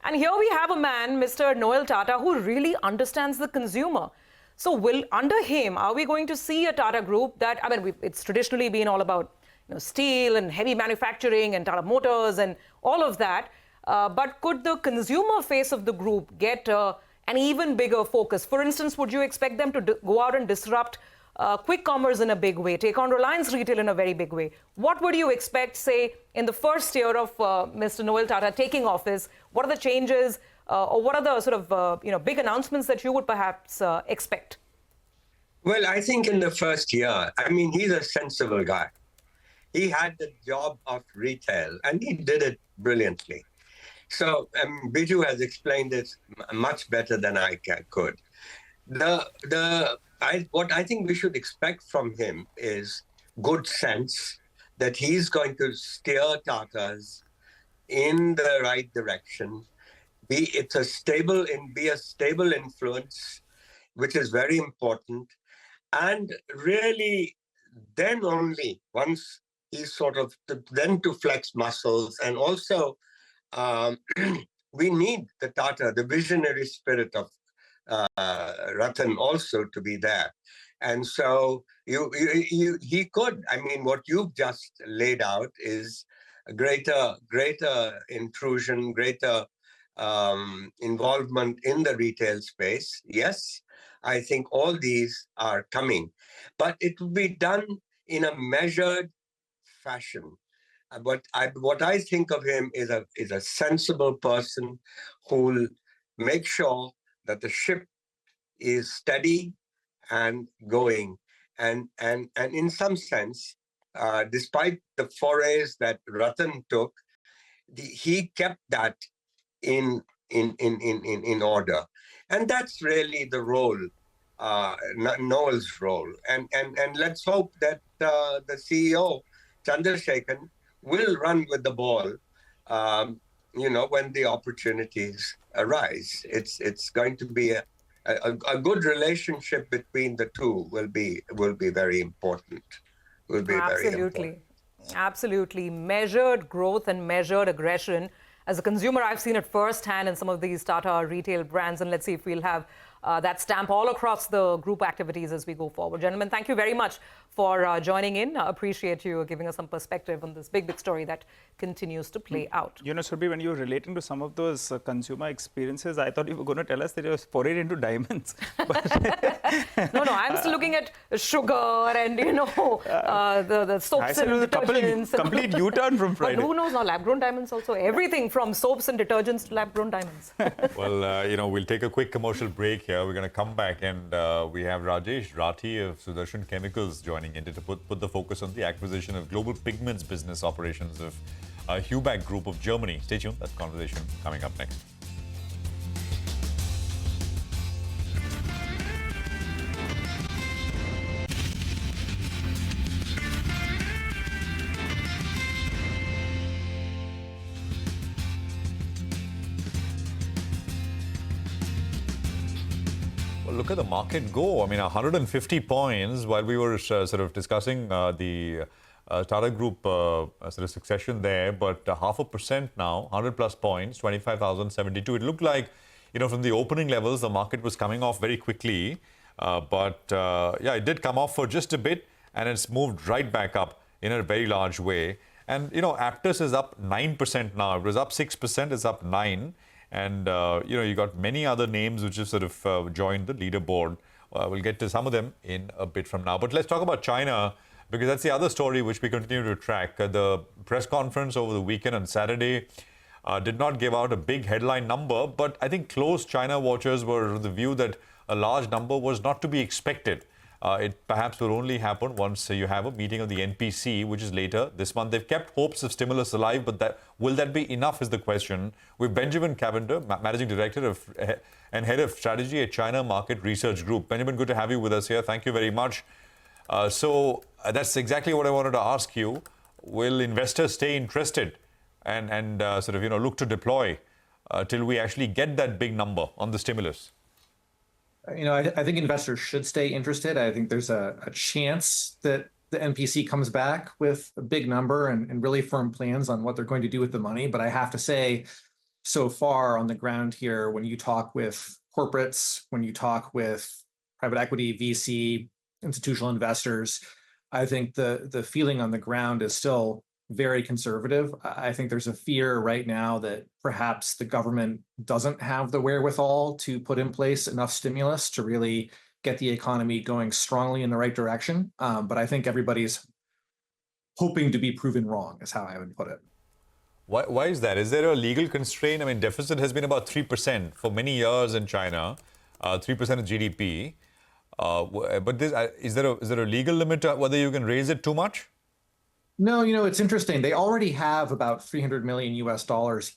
And here we have a man, Mr. Noel Tata, who really understands the consumer. So under him, are we going to see a Tata group that, I mean, it's traditionally been all about, you know, steel and heavy manufacturing and Tata Motors and all of that. But could the consumer face of the group get an even bigger focus? For instance, would you expect them to go out and disrupt quick commerce in a big way, take on Reliance Retail in a very big way? What would you expect, say, in the first year of Mr. Noel Tata taking office? What are the changes or what are the sort of big announcements that you would perhaps expect? Well, I think in the first year, I mean, he's a sensible guy. He had the job of retail and he did it brilliantly. So Biju has explained this much better than I could. What I think we should expect from him is good sense that he's going to steer Tata's in the right direction. Be a stable influence, which is very important. And really, then only once he's sort of then to flex muscles. And also, we need the Tata, the visionary spirit of Ratan also to be there. And so he could, I mean, what you've just laid out is a greater intrusion, greater involvement in the retail space. Yes, I think all these are coming, but it will be done in a measured fashion. What I think of him is a sensible person who will make sure that the ship is steady and going. And in some sense, despite the forays that Ratan took, he kept that in order. And that's really the role, Noel's role. And let's hope that the CEO, Chandrasekhan, will run with the ball, when the opportunities arise. It's going to be a good relationship between the two will be very important. Absolutely. Measured growth and measured aggression. As a consumer, I've seen it firsthand in some of these Tata retail brands, and let's see if we'll have that stamp all across the group activities as we go forward. Gentlemen, thank you very much for joining in. Appreciate you giving us some perspective on this big story that continues to play out. You know, Surbhi, when you were relating to some of those consumer experiences, I thought you were going to tell us that you were forayed into diamonds. No, I'm still looking at sugar and, the soaps and detergents. Complete U-turn from Friday. But who knows now, lab-grown diamonds also. Everything from soaps and detergents to lab-grown diamonds. Well, we'll take a quick commercial break here. We're going to come back and we have Rajesh Rathi of Sudarshan Chemicals joining in to put the focus on the acquisition of global pigments business operations of Huback Group of Germany. Stay tuned. That conversation coming up next. Look at the market go. I mean, 150 points while we were sort of discussing the Tata Group sort of succession there, but 0.5% now, 100 plus points, 25,072. It looked like, from the opening levels, the market was coming off very quickly. But it did come off for just a bit and it's moved right back up in a very large way. And, Aptus is up 9% now. It was up 6%, it's up 9%. And, you got many other names which have sort of joined the leaderboard. We'll get to some of them in a bit from now. But let's talk about China, because that's the other story which we continue to track. The press conference over the weekend on Saturday did not give out a big headline number, but I think close China watchers were of the view that a large number was not to be expected. It perhaps will only happen once you have a meeting of the NPC, which is later this month. They've kept hopes of stimulus alive, but will that be enough is the question. With Benjamin Cavender, Managing Director and Head of Strategy at China Market Research Group. Benjamin, good to have you with us here. Thank you very much. So that's exactly what I wanted to ask you. Will investors stay interested and sort of look to deploy till we actually get that big number on the stimulus? I think investors should stay interested. I think there's a chance that the NPC comes back with a big number and really firm plans on what they're going to do with the money. But I have to say, so far on the ground here, when you talk with corporates, when you talk with private equity, VC, institutional investors, I think the feeling on the ground is still very conservative. I think there's a fear right now that perhaps the government doesn't have the wherewithal to put in place enough stimulus to really get the economy going strongly in the right direction. But I think everybody's hoping to be proven wrong, is how I would put it. Why is that? Is there a legal constraint? I mean, deficit has been about 3% for many years in China, 3% of GDP. But is there a legal limit to whether you can raise it too much? No, it's interesting. They already have about $300 million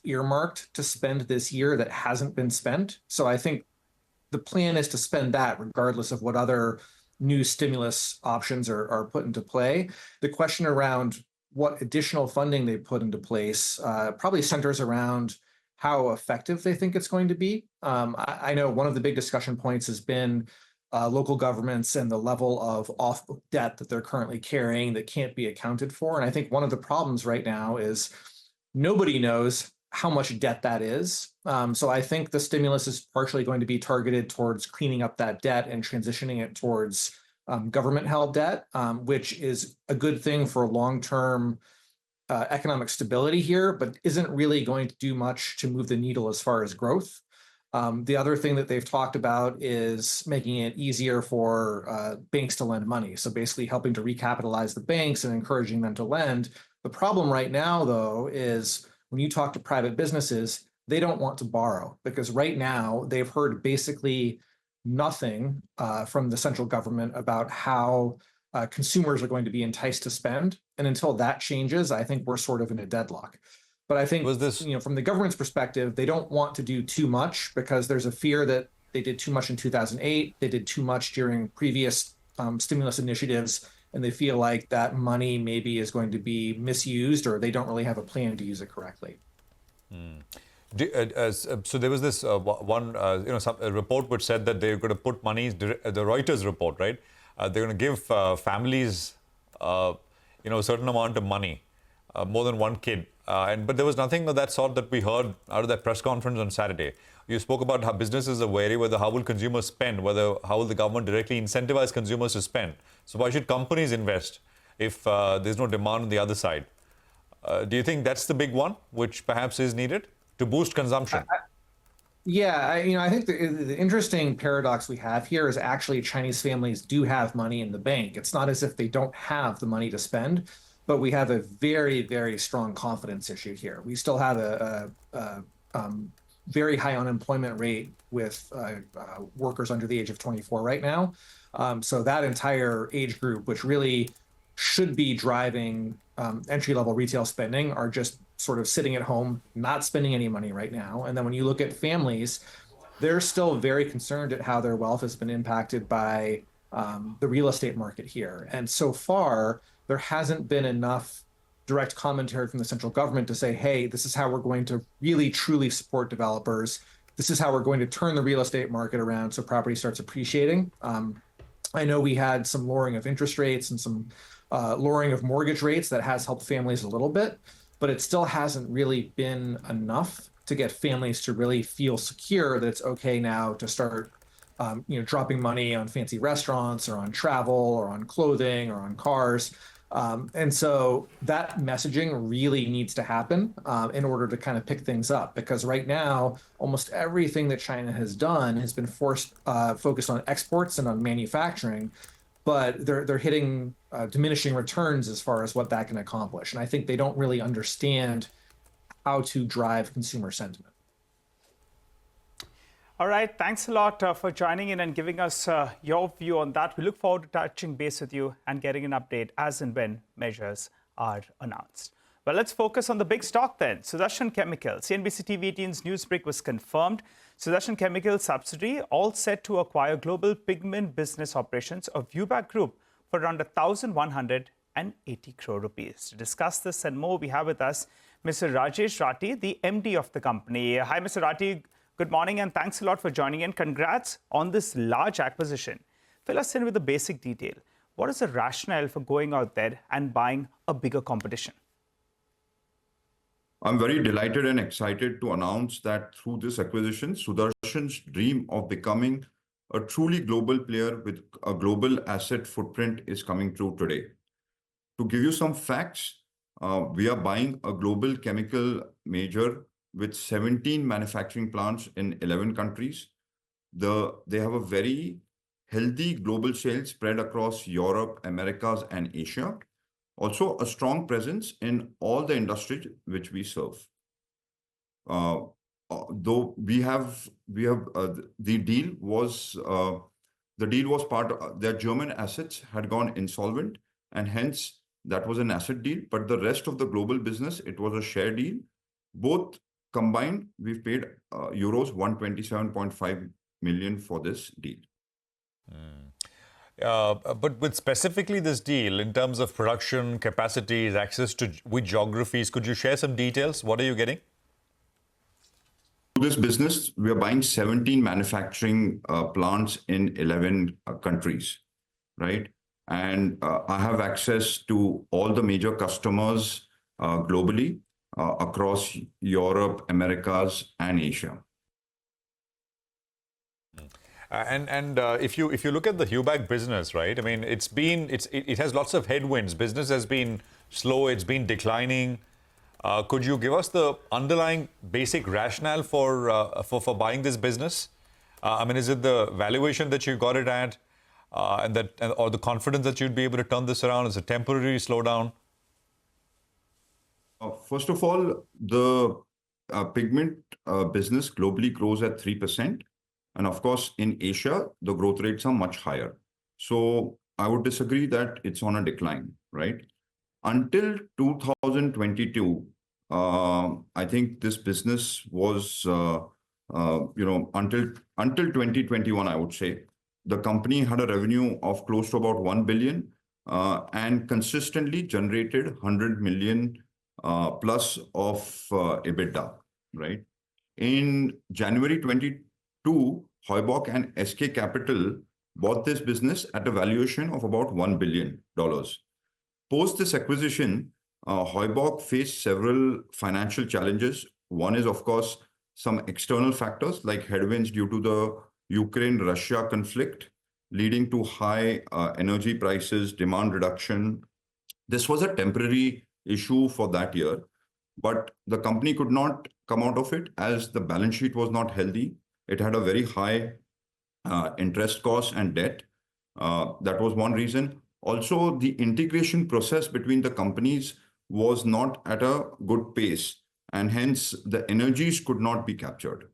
earmarked to spend this year that hasn't been spent. So I think the plan is to spend that regardless of what other new stimulus options are put into play. The question around what additional funding they put into place probably centers around how effective they think it's going to be. I know one of the big discussion points has been local governments and the level of off-book debt that they're currently carrying that can't be accounted for. And I think one of the problems right now is nobody knows how much debt that is. So I think the stimulus is partially going to be targeted towards cleaning up that debt and transitioning it towards government-held debt, which is a good thing for long-term economic stability here, but isn't really going to do much to move the needle as far as growth. The other thing that they've talked about is making it easier for banks to lend money. So basically helping to recapitalize the banks and encouraging them to lend. The problem right now, though, is when you talk to private businesses, they don't want to borrow because right now they've heard basically nothing from the central government about how consumers are going to be enticed to spend. And until that changes, I think we're sort of in a deadlock. But I think, from the government's perspective, they don't want to do too much because there's a fear that they did too much in 2008. They did too much during previous stimulus initiatives, and they feel like that money maybe is going to be misused or they don't really have a plan to use it correctly. So there was this a report which said that they're going to put money, the Reuters report, right? They're going to give families, a certain amount of money, more than one kid. But there was nothing of that sort that we heard out of that press conference on Saturday. You spoke about how businesses are wary whether how will consumers spend, how will the government directly incentivize consumers to spend. So why should companies invest if there's no demand on the other side? Do you think that's the big one, which perhaps is needed to boost consumption? I think the interesting paradox we have here is actually Chinese families do have money in the bank. It's not as if they don't have the money to spend. But we have a very, very strong confidence issue here. We still have a very high unemployment rate with workers under the age of 24 right now. So that entire age group, which really should be driving entry-level retail spending, are just sort of sitting at home, not spending any money right now. And then when you look at families, they're still very concerned at how their wealth has been impacted by the real estate market here. And so far, there hasn't been enough direct commentary from the central government to say, hey, this is how we're going to really, truly support developers. This is how we're going to turn the real estate market around so property starts appreciating. I know we had some lowering of interest rates and some lowering of mortgage rates that has helped families a little bit, but it still hasn't really been enough to get families to really feel secure that it's okay now to start dropping money on fancy restaurants or on travel or on clothing or on cars. And so that messaging really needs to happen in order to kind of pick things up, because right now, almost everything that China has done has been focused on exports and on manufacturing, but they're hitting diminishing returns as far as what that can accomplish. And I think they don't really understand how to drive consumer sentiment. All right, thanks a lot for joining in and giving us your view on that. We look forward to touching base with you and getting an update as and when measures are announced. Well, let's focus on the big stock then. Sudarshan Chemicals. CNBC-TV18's Newsbreak was confirmed. Sudarshan Chemicals subsidiary all set to acquire global pigment business operations of Wipro Group for around 1,180 crore rupees. To discuss this and more, we have with us Mr. Rajesh Rathi, the MD of the company. Hi, Mr. Rathi. Good morning and thanks a lot for joining in. Congrats on this large acquisition. Fill us in with the basic detail. What is the rationale for going out there and buying a bigger competition? I'm very delighted and excited to announce that through this acquisition, Sudarshan's dream of becoming a truly global player with a global asset footprint is coming true today. To give you some facts, we are buying a global chemical major with 17 manufacturing plants in 11 countries. They have a very healthy global sales spread across Europe, Americas, and Asia. Also, a strong presence in all the industries which we serve. Though the deal was part of their German assets had gone insolvent, and hence that was an asset deal. But the rest of the global business, it was a share deal. Both combined, we've paid euros 127.5 million for this deal. But with specifically this deal, in terms of production capacities, access to which geographies, could you share some details? What are you getting? To this business, we are buying 17 manufacturing plants in 11 countries, right? And I have access to all the major customers globally, across Europe, Americas, and Asia. And if you look at the Wipro business, right? I mean, it has lots of headwinds. Business has been slow. It's been declining. Could you give us the underlying basic rationale for buying this business? I mean, is it the valuation that you got it at, or the confidence that you'd be able to turn this around? Is it a temporary slowdown? First of all, the pigment business globally grows at 3%. And of course, in Asia, the growth rates are much higher. So I would disagree that it's on a decline, right? Until 2022, I think this business was, until 2021, I would say, the company had a revenue of close to about 1 billion and consistently generated 100 million plus of EBITDA, right? In January 22, Heubach and SK Capital bought this business at a valuation of about $1 billion. Post this acquisition, Heubach faced several financial challenges. One is, of course, some external factors like headwinds due to the Ukraine-Russia conflict, leading to high energy prices, demand reduction. This was a temporary issue for that year, but the company could not come out of it as the balance sheet was not healthy. It had a very high interest cost and debt. That was one reason. Also, the integration process between the companies was not at a good pace, and hence the energies could not be captured.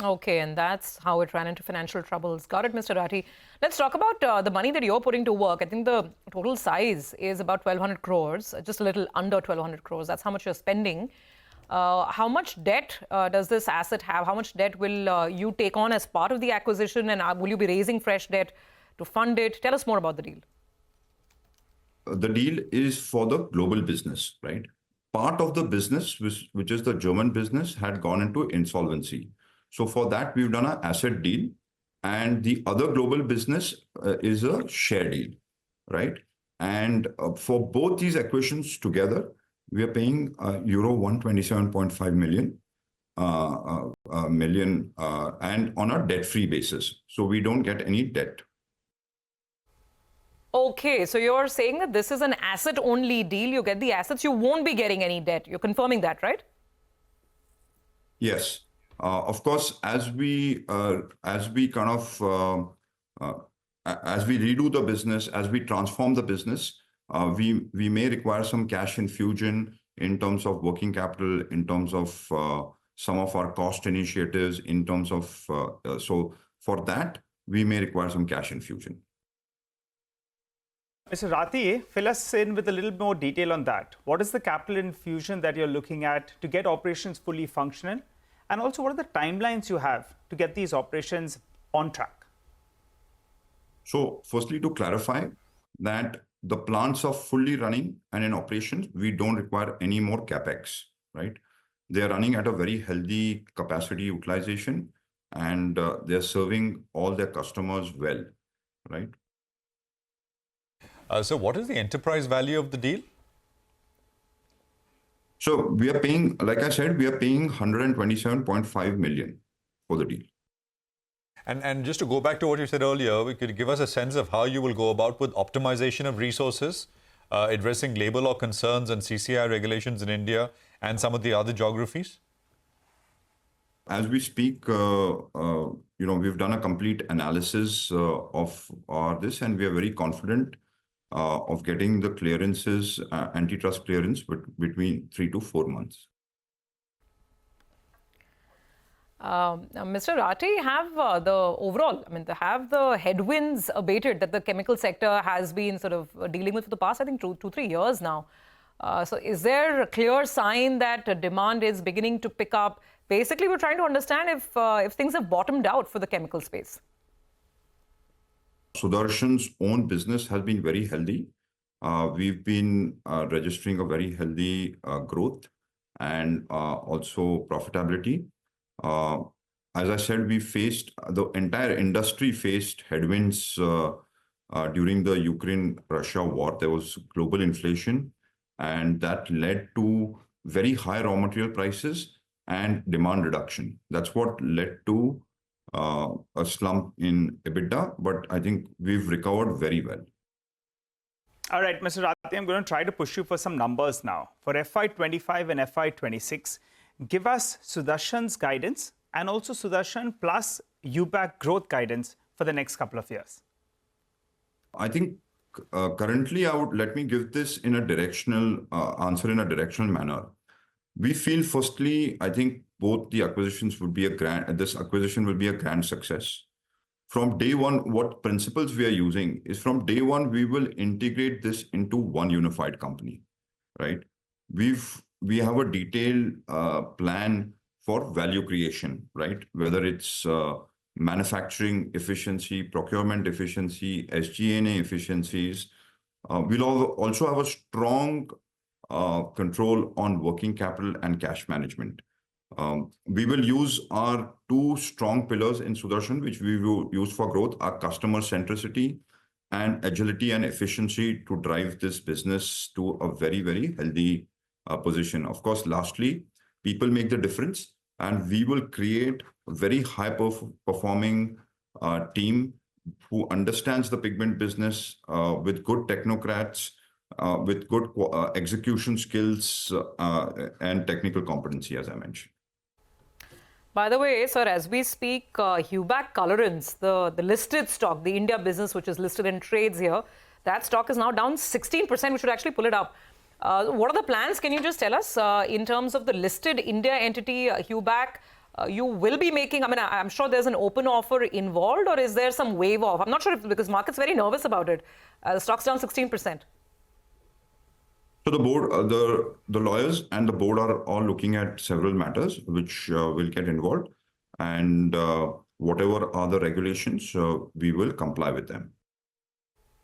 Okay, and that's how it ran into financial troubles. Got it, Mr. Rathi. Let's talk about the money that you're putting to work. I think the total size is about 1,200 crores, just a little under 1,200 crores. That's how much you're spending. How much debt does this asset have? How much debt will you take on as part of the acquisition? And will you be raising fresh debt to fund it? Tell us more about the deal. The deal is for the global business, right? Part of the business, which is the German business, had gone into insolvency. So for that, we've done an asset deal. And the other global business is a share deal, right? And for both these acquisitions together, we are paying euro 127.5 million and on a debt-free basis. So we don't get any debt. Okay, so you're saying that this is an asset-only deal. You get the assets, you won't be getting any debt. You're confirming that, right? Yes. Of course, as we redo the business, as we transform the business, we may require some cash infusion in terms of working capital, in terms of some of our cost initiatives in terms of, so for that, we may require some cash infusion. Mr. Rathi, fill us in with a little more detail on that. What is the capital infusion that you're looking at to get operations fully functional? And also, what are the timelines you have to get these operations on track? So firstly, to clarify that the plants are fully running and in operations, we don't require any more capex, right? They are running at a very healthy capacity utilization, and they're serving all their customers well, right? So what is the enterprise value of the deal? So we are paying, like I said, we are paying 127.5 million for the deal. And just to go back to what you said earlier, we could give us a sense of how you will go about with optimization of resources, addressing labor law concerns and CCI regulations in India and some of the other geographies? As we speak, we've done a complete analysis of this, and we are very confident of getting the clearances, antitrust clearance, between 3 to 4 months. Mr. Rathi, have have the headwinds abated that the chemical sector has been sort of dealing with for the past, I think, 2-3 years now? So is there a clear sign that demand is beginning to pick up? Basically, we're trying to understand if things have bottomed out for the chemical space. Sudarshan's own business has been very healthy. We've been registering a very healthy growth and also profitability. As I said, the entire industry faced headwinds during the Ukraine-Russia war. There was global inflation, and that led to very high raw material prices and demand reduction. That's what led to a slump in EBITDA, but I think we've recovered very well. All right, Mr. Rathi, I'm going to try to push you for some numbers now. For FY25 and FY26, give us Sudarshan's guidance and also Sudarshan plus UBAC growth guidance for the next couple of years. I think currently, let me give this in a directional answer in a directional manner. We feel, firstly, I think both the acquisitions would be this acquisition will be a grand success. From day one, what principles we are using is from day one, we will integrate this into one unified company, right? We have a detailed plan for value creation, right? Whether it's manufacturing efficiency, procurement efficiency, SG&A efficiencies. We'll also have a strong control on working capital and cash management. We will use our two strong pillars in Sudarshan, which we will use for growth, our customer centricity and agility and efficiency to drive this business to a very, very healthy position. Of course, lastly, people make the difference, and we will create a very high performing team who understands the pigment business with good technocrats, with good execution skills and technical competency, as I mentioned. By the way, sir, as we speak, UBAC Colorants, the listed stock, the India business, which is listed in trades here, that stock is now down 16%. We should actually pull it up. What are the plans? Can you just tell us in terms of the listed India entity, UBAC? You will be making, I'm sure there's an open offer involved, or is there some wave off? I'm not sure because market's very nervous about it. The stock's down 16%. So the board, the lawyers and the board are all looking at several matters which will get involved, and whatever are the regulations, we will comply with them.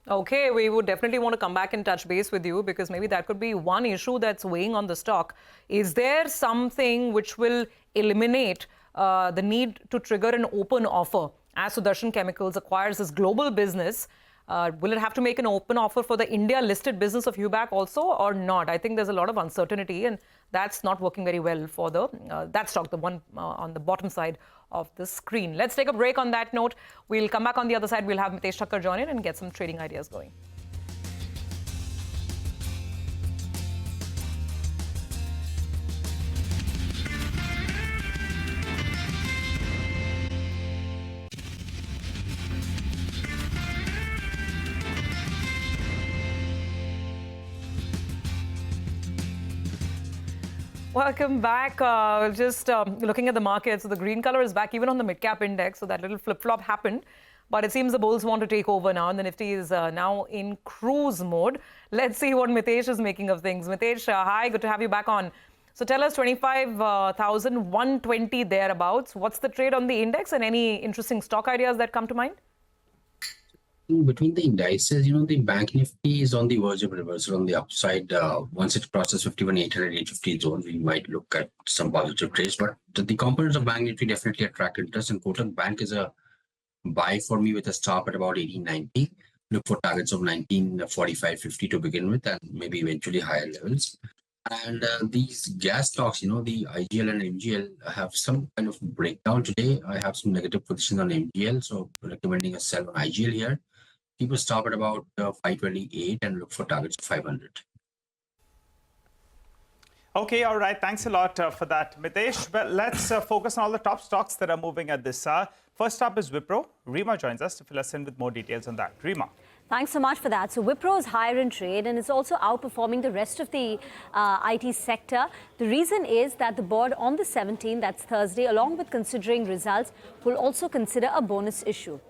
Okay, we would definitely want to come back and touch base with you because maybe that could be one issue that's weighing on the stock. Is there something which will eliminate the need to trigger an open offer as Sudarshan Chemicals acquires this global business? Will it have to make an open offer for the India listed business of UBAC also or not? I think there's a lot of uncertainty, and that's not working very well for that stock, the one on the bottom side of the screen. Let's take a break on that note. We'll come back on the other side. We'll have Mitesh Thakkar join in and get some trading ideas going. Welcome back. Just looking at the market. So the green color is back even on the mid-cap index. So that little flip-flop happened. But it seems the bulls want to take over now. And the Nifty is now in cruise mode. Let's see what Mitesh is making of things. Mitesh, hi. Good to have you back on. So tell us 25,120 thereabouts. What's the trade on the index and any interesting stock ideas that come to mind? Between the indices, the bank Nifty is on the verge of reversal on the upside. Once it crosses 51,800, 850 zone, we might look at some positive trades. But the components of bank Nifty definitely attract interest. And Kotak Bank is a buy for me with a stop at about 1890. Look for targets of 1945.50 to begin with, and maybe eventually higher levels. And these gas stocks, the IGL and MGL have some kind of breakdown today. I have some negative positions on MGL, so recommending a sell on IGL here. People stop at about 528 and look for targets of 500. Okay, all right. Thanks a lot for that, Mitesh. Well, let's focus on all the top stocks that are moving at this hour. First up is Wipro. Rima joins us to fill us in with more details on that. Rima. Thanks so much for that. So Wipro is higher in trade and is also outperforming the rest of the IT sector. The reason is that the board on the 17th, that's Thursday, along with considering results, will also consider a bonus issue.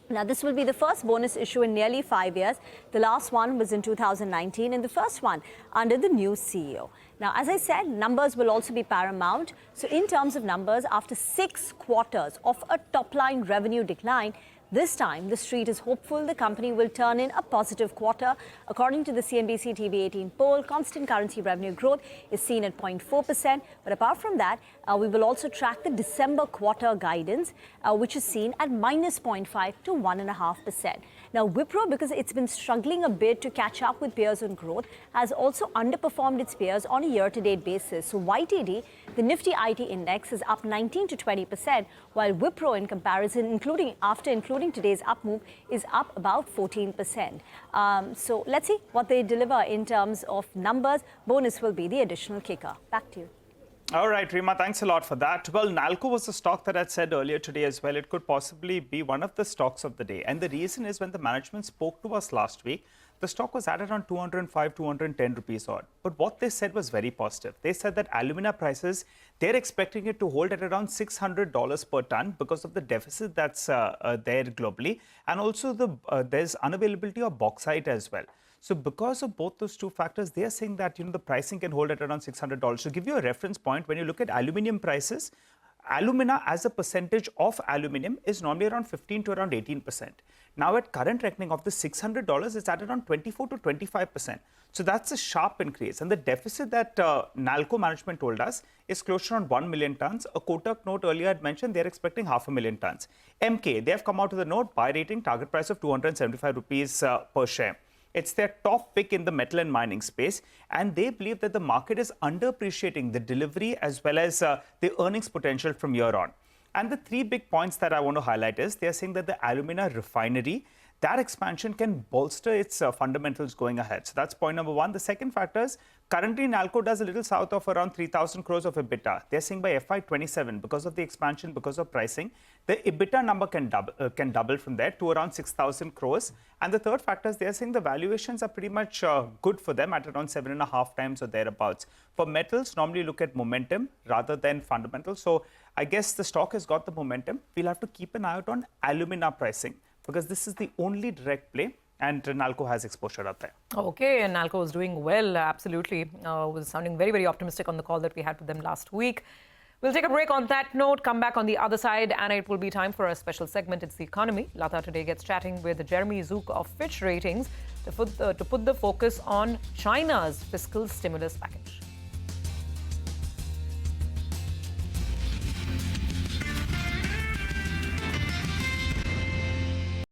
Now, this will be the first bonus issue in nearly 5 years. The last one was in 2019 and the first one under the new CEO. Now, as I said, numbers will also be paramount. So in terms of numbers, after 6 quarters of a top-line revenue decline, this time, the street is hopeful the company will turn in a positive quarter. According to the CNBC-TV18 poll, constant currency revenue growth is seen at 0.4%. But apart from that, we will also track the December quarter guidance, which is seen at minus 0.5 to 1.5%. Now, Wipro, because it's been struggling a bit to catch up with peers on growth, has also underperformed its peers on a year-to-date basis. So YTD, the Nifty IT index is up 19 to 20%, while Wipro, in comparison, after including today's up move, is up about 14%. So let's see what they deliver in terms of numbers. Bonus will be the additional kicker. Back to you. All right, Rima, thanks a lot for that. Well, Nalco was a stock that I'd said earlier today as well. It could possibly be one of the stocks of the day. And the reason is when the management spoke to us last week, the stock was at around 205, 210 rupees odd. But what they said was very positive. They said that alumina prices, they're expecting it to hold at around $600 per ton because of the deficit that's there globally. And also there's unavailability of bauxite as well. So because of both those two factors, they are saying that the pricing can hold at around $600. To give you a reference point, when you look at aluminium prices, alumina as a percentage of aluminium is normally around 15 to around 18%. Now at current reckoning of the $600, it's at around 24 to 25%. So that's a sharp increase. And the deficit that Nalco management told us is close to around 1 million tons. A Kotak note earlier had mentioned they're expecting 500,000 tons. MK, they have come out with a note, buy rating, target price of 275 rupees per share. It's their top pick in the metal and mining space, and they believe that the market is underappreciating the delivery as well as the earnings potential from here on. And the 3 big points that I want to highlight is they're saying that the alumina refinery, that expansion can bolster its fundamentals going ahead. So that's point number 1. The second factor is currently Nalco does a little south of around 3,000 crores of EBITDA. They're saying by FY27, because of the expansion, because of pricing, the EBITDA number can double from there to around 6,000 crores. And the third factor is they're saying the valuations are pretty much good for them at around 7.5 times or thereabouts. For metals, normally look at momentum rather than fundamentals. So I guess the stock has got the momentum. We'll have to keep an eye out on alumina pricing, because this is the only direct play, and Nalco has exposure out there. Okay, and Nalco is doing well, absolutely. Was sounding very, very optimistic on the call that we had with them last week. We'll take a break on that note, come back on the other side, and it will be time for a special segment. It's the economy. Lata today gets chatting with Jeremy Zook of Fitch Ratings to put the focus on China's fiscal stimulus package.